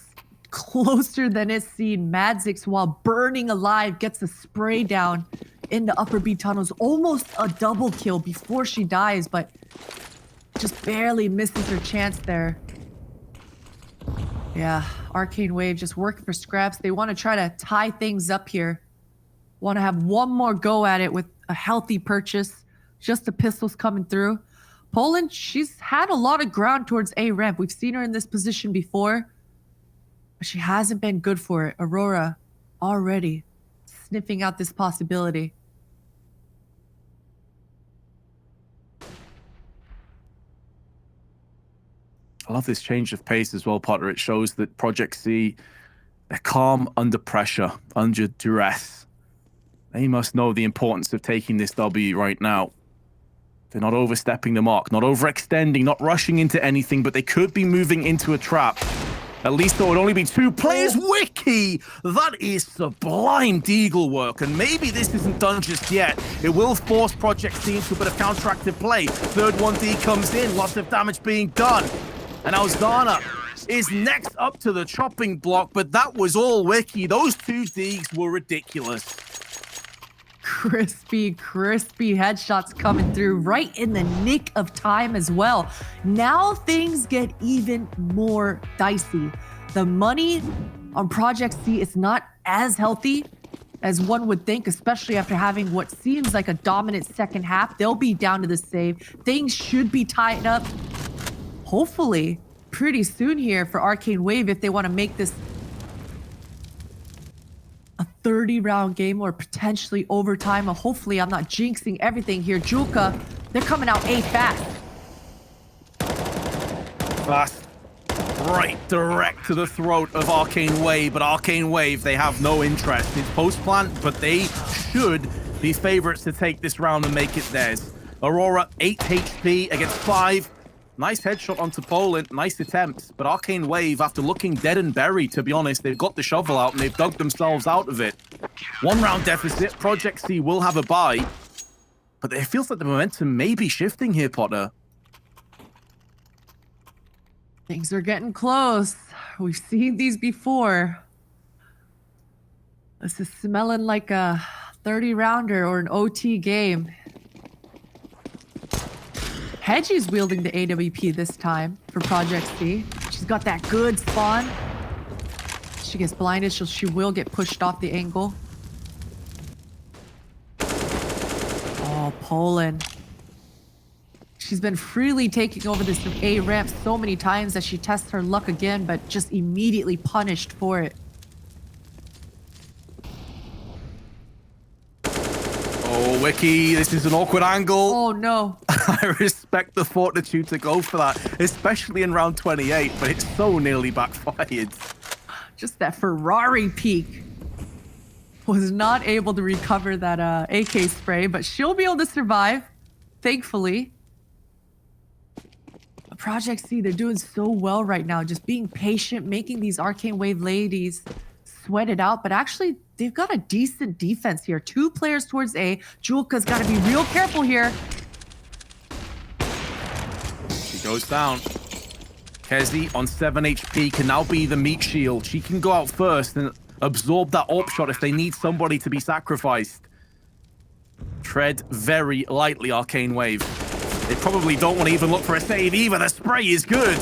closer than it's seen. Madzik, while burning alive, gets a spray down in the upper B tunnels. Almost a double kill before she dies, but just barely misses her chance there. Yeah, Arcane Wave just working for scraps. They want to try to tie things up here. Want to have one more go at it with a healthy purchase. Just the pistols coming through. Poland, she's had a lot of ground towards A ramp. We've seen her in this position before, but she hasn't been good for it. Aurora already sniffing out this possibility.
I love this change of pace as well, Potter. It shows that Project C, they're calm under pressure, under duress. They must know the importance of taking this W right now. They're not overstepping the mark, not overextending, not rushing into anything, but they could be moving into a trap. At least there would only be two players. Wiki! That is sublime deagle work, and maybe this isn't done just yet. It will force Project C into a bit of counteractive play. Third 1D comes in, lots of damage being done. And now Zana is next up to the chopping block, but that was all Wiki. Those two Deags were ridiculous.
Crispy headshots coming through right in the nick of time as well. Now things get even more dicey. The money on Project C is not as healthy as one would think, especially after having what seems like a dominant second half. They'll be down to the save. Things should be tied up, hopefully, pretty soon here for Arcane Wave if they want to make this a 30-round game or potentially overtime. Or hopefully, I'm not jinxing everything here. Julka, they're coming out A fast.
Fast. Right, direct to the throat of Arcane Wave, but Arcane Wave, they have no interest. It's post-plant, but they should be favorites to take this round and make it theirs. Aurora, 8 HP against 5. Nice headshot onto Poland, nice attempts, but Arcane Wave, after looking dead and buried, to be honest, they've got the shovel out and they've dug themselves out of it. 1 round deficit, Project C will have a bye, but it feels like the momentum may be shifting here, Potter.
Things are getting close. We've seen these before. This is smelling like a 30-rounder or an OT game. Hedgie's wielding the AWP this time for Project C. She's got that good spawn. She gets blinded, so she will get pushed off the angle. Oh, Poland. She's been freely taking over this A ramp so many times that she tests her luck again, but just immediately punished for it.
Oh, Wiki, this is an awkward angle.
Oh, no.
I respect the fortitude to go for that, especially in round 28, but it's so nearly backfired.
Just that Ferrari peak. was not able to recover that AK spray, but she'll be able to survive, thankfully. Project C, they're doing so well right now, just being patient, making these Arcane Wave ladies sweat it out, but actually they've got a decent defense here. 2 players towards A. Julka's got to be real careful here.
She goes down. Kezi on 7 HP can now be the meat shield. She can go out first and absorb that AWP shot if they need somebody to be sacrificed. Tread very lightly, Arcane Wave. They probably don't want to even look for a save either. The spray is good.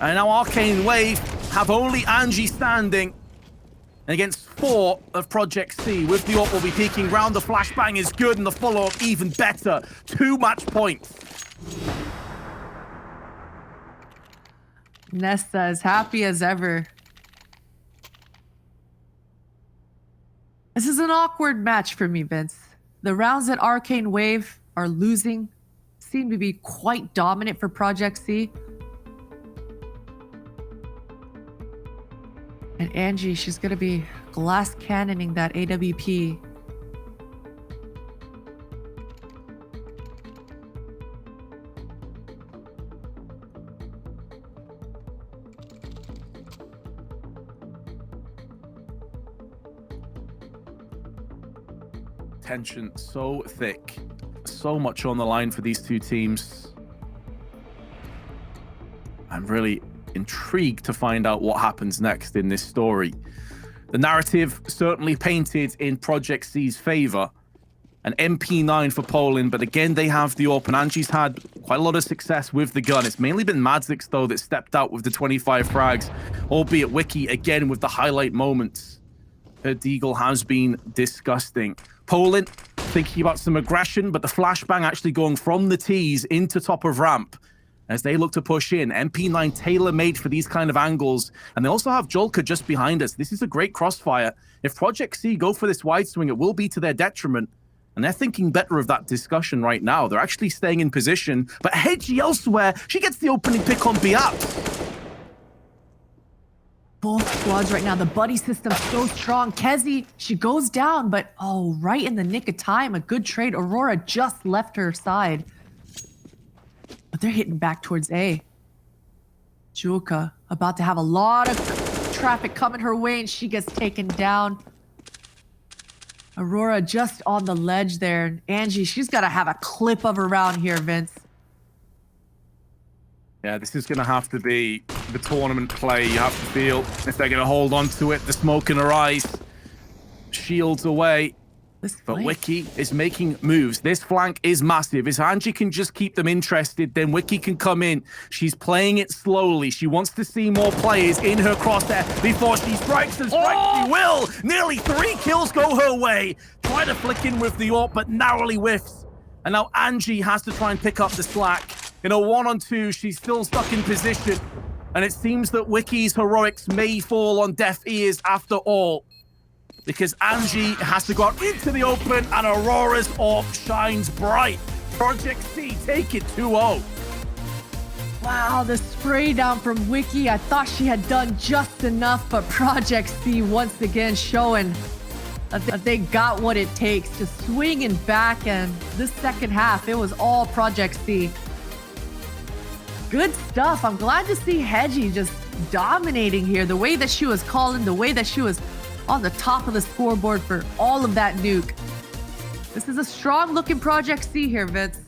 And now Arcane Wave have only Angie standing against 4 of Project C. With the AWP will be peeking round. The flashbang is good and the follow-up even better. 2 match points.
Nesta as happy as ever. This is an awkward match for me, Vince. The rounds at Arcane Wave are losing, seem to be quite dominant for Project C. And Angie, she's gonna be glass cannoning that AWP.
Tension so thick. So much on the line for these 2 teams. I'm really intrigued to find out what happens next in this story. The narrative certainly painted in Project C's favor. An MP9 for Poland, but again, they have the AWP. Angie's had quite a lot of success with the gun. It's mainly been Madzix, though, that stepped out with the 25 frags, albeit Wiki, again, with the highlight moments. Her deagle has been disgusting. Poland thinking about some aggression, but the flashbang actually going from the T's into top of ramp as they look to push in. MP9 tailor-made for these kind of angles. And they also have Jolka just behind us. This is a great crossfire. If Project C go for this wide swing, it will be to their detriment. And they're thinking better of that discussion right now. They're actually staying in position. But Hedgie elsewhere, she gets the opening pick on Biat.
Both squads right now, the buddy system's so strong. Kezi, she goes down, but oh, right in the nick of time. A good trade. Aurora just left her side. But they're hitting back towards A. Julka about to have a lot of traffic coming her way, and she gets taken down. Aurora just on the ledge there. And Angie, she's got to have a clip of her round here, Vince.
Yeah, this is going to have to be the tournament play. You have to feel if they're going to hold on to it. The smoke in her eyes. Shields away. But Wiki is making moves. This flank is massive. If Angie can just keep them interested, then Wiki can come in. She's playing it slowly. She wants to see more players in her crosshair before she strikes and strikes. She will! Nearly 3 kills go her way. Try to flick in with the AWP, but narrowly whiffs. And now Angie has to try and pick up the slack. In a 1-on-2, she's still stuck in position. And it seems that Wiki's heroics may fall on deaf ears after all. Because Angie has to go out into the open and Aurora's AWP shines bright. Project C take it 2-0.
Wow, the spray down from Wiki. I thought she had done just enough, but Project C once again showing that they got what it takes to swing and back. And this second half, it was all Project C. Good stuff. I'm glad to see Hedgie just dominating here. The way that she was calling, the way that she was on the top of the scoreboard for all of that nuke. This is a strong looking Project C here, Vince.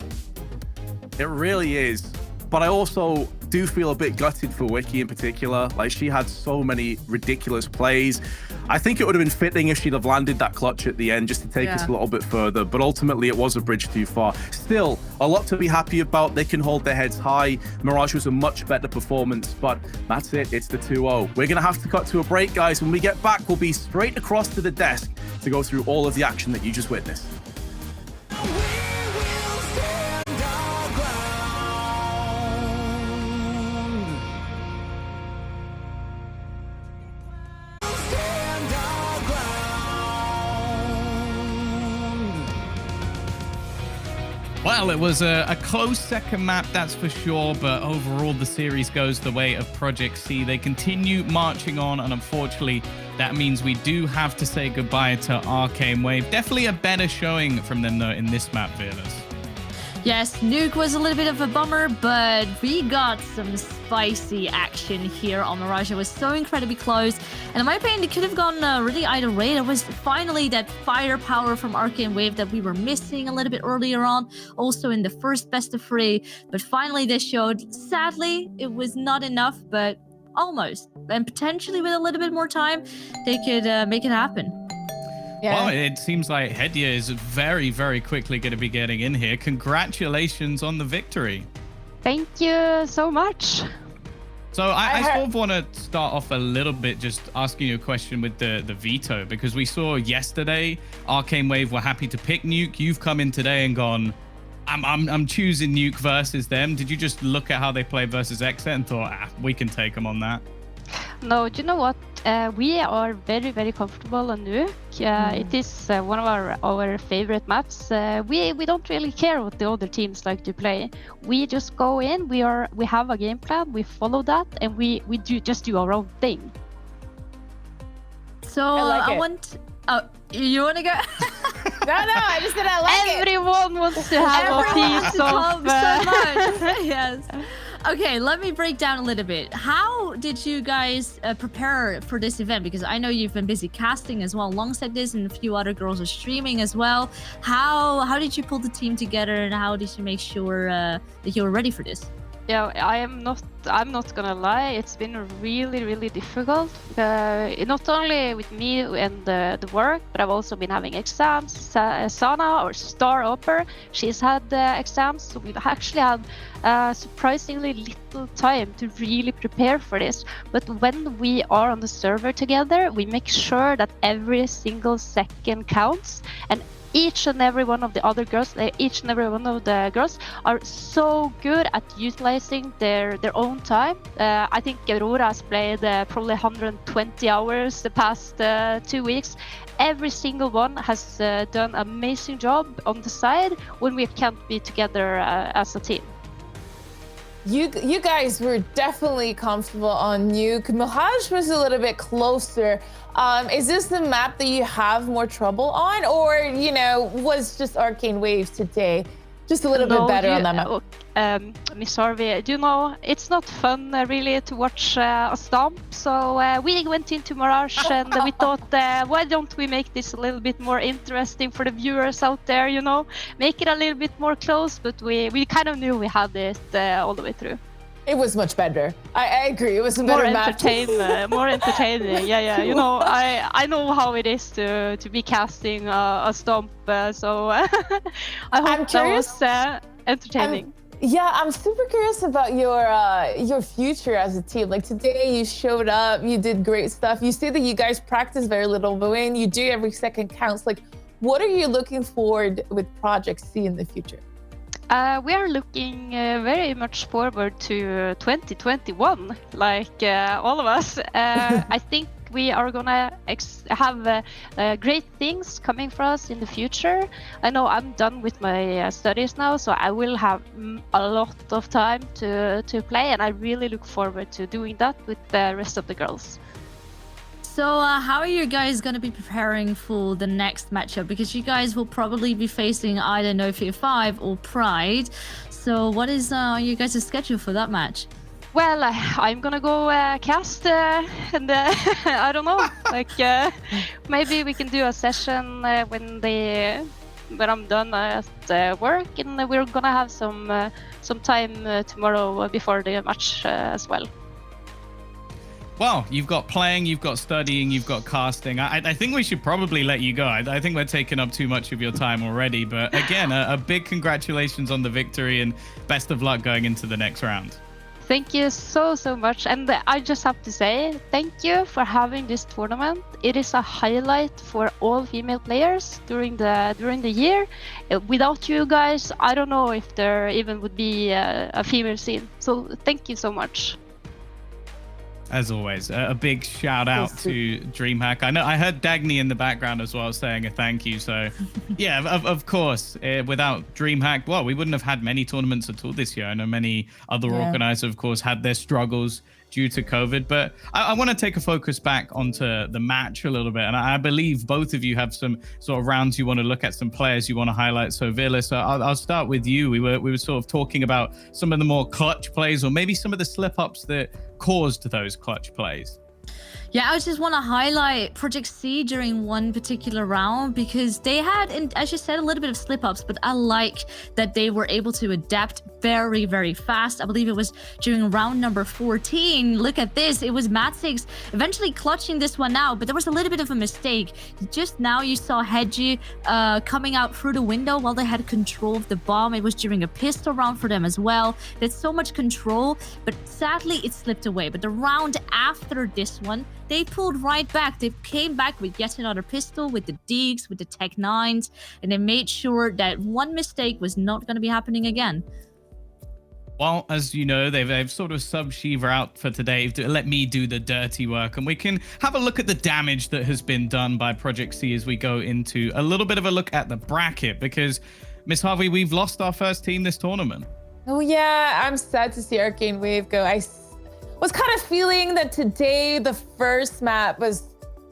It really is. But I also do feel a bit gutted for Wiki in particular. Like, she had so many ridiculous plays. I think it would have been fitting if she'd have landed that clutch at the end just to take us a little bit further. But ultimately, it was a bridge too far. Still, a lot to be happy about. They can hold their heads high. Mirage was a much better performance. But that's it. It's the 2-0. We're going to have to cut to a break, guys. When we get back, we'll be straight across to the desk to go through all of the action that you just witnessed.
Well, it was a close second map, that's for sure, but overall the series goes the way of Project C. They continue marching on, and unfortunately, that means we do have to say goodbye to Arcane Wave. Definitely a better showing from them, though, in this map, Fearless.
Yes, Nuke was a little bit of a bummer, but we got some spicy action here on Mirage. It was so incredibly close, and in my opinion, it could have gone really either way. There was finally that firepower from Arcane Wave that we were missing a little bit earlier on, also in the first best of 3, but finally they showed. Sadly, it was not enough, but almost, and potentially with a little bit more time, they could make it happen.
Yeah.
Well, it seems like Hedia is very, very quickly going to be getting in here. Congratulations on the victory.
Thank you so much.
So I sort of want to start off a little bit just asking you a question with the veto, because we saw yesterday Arcane Wave were happy to pick Nuke. You've come in today and gone, I'm choosing Nuke versus them. Did you just look at how they play versus Exit and thought, we can take them on that?
No, do you know what? We are very, very comfortable on Nuke. It is one of our favorite maps. We don't really care what the other teams like to play. We just go in. We have a game plan. We follow that, and we just do our own thing.
So
I
want. Oh, you want to go?
No, I just said I like it.
Everyone wants to have a piece of.
So much. Yes. Okay, let me break down a little bit. How did you guys prepare for this event? Because I know you've been busy casting as well alongside this, and a few other girls are streaming as well. How did you pull the team together, and how did you make sure that you were ready for this?
Yeah, I'm not gonna lie. It's been really, really difficult. Not only with me and the work, but I've also been having exams. Sana, our star upper, she's had exams, so we've actually had surprisingly little time to really prepare for this. But when we are on the server together, we make sure that every single second counts, and each and every one of the other girls, each and every one of the girls are so good at utilizing their own time. I think Aurora has played probably 120 hours the past 2 weeks. Every single one has done an amazing job on the side when we can't be together as a team.
You guys were definitely comfortable on Nuke. Mirage was a little bit closer. Is this the map that you have more trouble on, or was just Arcane Waves today just a little bit better on that map?
Miss Harvey, do you know, it's not fun really to watch a stomp, so we went into Mirage and we thought, why don't we make this a little bit more interesting for the viewers out there, make it a little bit more close, but we kind of knew we had it all the way through.
It was much better. I agree. It was a better map.
More entertaining. Yeah. I know how it is to be casting a stomp, so I hope that was entertaining.
I'm super curious about your future as a team. Like today, you showed up, you did great stuff. You say that you guys practice very little, but when you do, every second counts. Like, what are you looking forward with Project C in the future?
We are looking very much forward to 2021, like all of us. I think we are gonna have great things coming for us in the future. I know I'm done with my studies now, so I will have a lot of time to play, and I really look forward to doing that with the rest of the girls.
So how are you guys going to be preparing for the next matchup? Because you guys will probably be facing either No Fear 5 or Pride. So what is you guys' schedule for that match?
Well, I'm gonna go cast, and I don't know, like maybe we can do a session when I'm done at work, and we're gonna have some time tomorrow before the match as well.
Well, you've got playing, you've got studying, you've got casting. I think we should probably let you go. I think we're taking up too much of your time already. But again, a big congratulations on the victory, and best of luck going into the next round.
Thank you so much. And I just have to say, thank you for having this tournament. It is a highlight for all female players during the year. Without you guys, I don't know if there even would be a female scene. So thank you so much.
As always, a big shout out to DreamHack. I heard Dagny in the background as well saying a thank you. So, yeah, of course, without DreamHack, well, we wouldn't have had many tournaments at all this year. I know many other organizers, of course, had their struggles due to COVID. But I want to take a focus back onto the match a little bit. And I believe both of you have some sort of rounds you want to look at, some players you want to highlight. So Virlis, I'll start with you. We were sort of talking about some of the more clutch plays, or maybe some of the slip-ups that caused those clutch plays.
Yeah, I just want to highlight Project C during one particular round because they had, and as you said, a little bit of slip-ups, but I like that they were able to adapt very, very fast. I believe it was during round number 14. Look at this. It was Matsix eventually clutching this one out, but there was a little bit of a mistake. Just now you saw Hedgie coming out through the window while they had control of the bomb. It was during a pistol round for them as well. There's so much control, but sadly it slipped away. But the round after this one, they pulled right back. They came back with yet another pistol, with the Deeks, with the Tech 9s, and they made sure that one mistake was not going to be happening again.
Well, as you know, they've sort of subbed Shiva out for today to let me do the dirty work, and we can have a look at the damage that has been done by Project C as we go into a little bit of a look at the bracket, because Miss Harvey, we've lost our first team this tournament.
Oh yeah, I'm sad to see Arcane Wave go. I was kind of feeling that today the first map was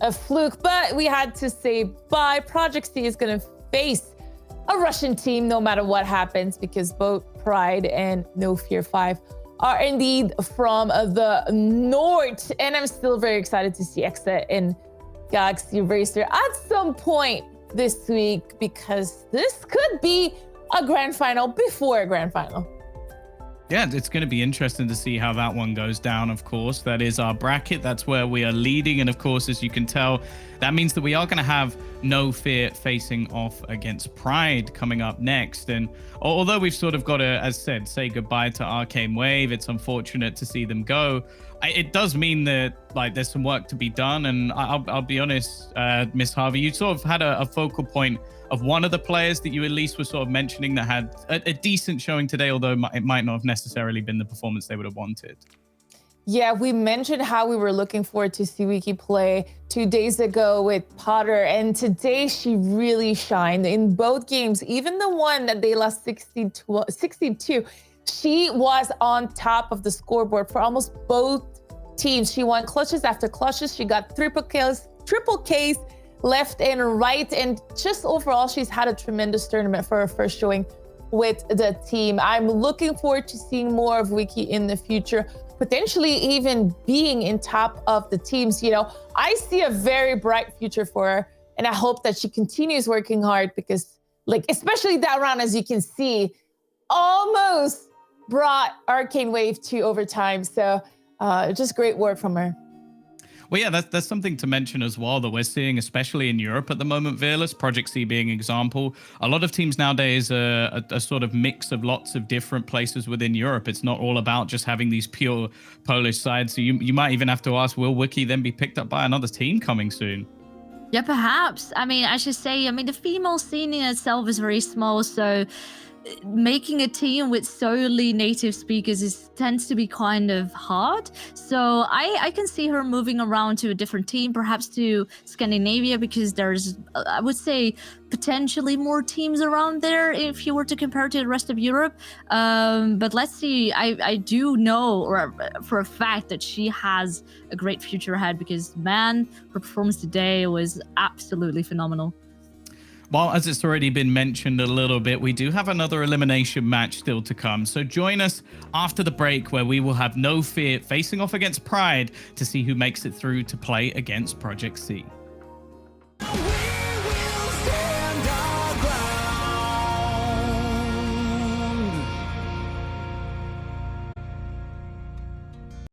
a fluke, but we had to say bye. Project C is going to face a Russian team no matter what happens, because both Pride and No Fear 5 are indeed from the north. And I'm still very excited to see Exa and Galaxy Racer at some point this week, because this could be a grand final before a grand final.
Yeah, it's going to be interesting to see how that one goes down, of course. That is our bracket. That's where we are leading. And of course, as you can tell, that means that we are going to have No Fear facing off against Pride coming up next. And although we've sort of got to, as said, say goodbye to Arcane Wave, it's unfortunate to see them go. It does mean that there's some work to be done. And I'll be honest, Miss Harvey, you sort of had a focal point of one of the players that you at least were sort of mentioning that had a decent showing today, although it might not have necessarily been the performance they would have wanted.
Yeah, we mentioned how we were looking forward to Siwiki play 2 days ago with Potter, and today she really shined in both games. Even the one that they lost 62, she was on top of the scoreboard for almost both teams. She won clutches after clutches. She got triple Ks left and right, and just overall she's had a tremendous tournament for her first showing with the team. I'm looking forward to seeing more of Wiki in the future, potentially even being in top of the teams. You know, I see a very bright future for her, and I hope that she continues working hard, because especially that round, as you can see, almost brought Arcane Wave to overtime. So just great work from her.
Well, yeah, that's something to mention as well that we're seeing, especially in Europe at the moment, Virlis, Project C being an example. A lot of teams nowadays are a sort of mix of lots of different places within Europe. It's not all about just having these pure Polish sides. So you might even have to ask, will Wiki then be picked up by another team coming soon?
Yeah, perhaps. I mean, I should say, the female scene in itself is very small, so making a team with solely native speakers tends to be kind of hard. So I can see her moving around to a different team, perhaps to Scandinavia, because there's, I would say, potentially more teams around there if you were to compare to the rest of Europe. But let's see. I do know, or for a fact, that she has a great future ahead, because man, her performance today was absolutely phenomenal.
Well, as it's already been mentioned a little bit, we do have another elimination match still to come. So join us after the break, where we will have No Fear facing off against Pride to see who makes it through to play against Project C.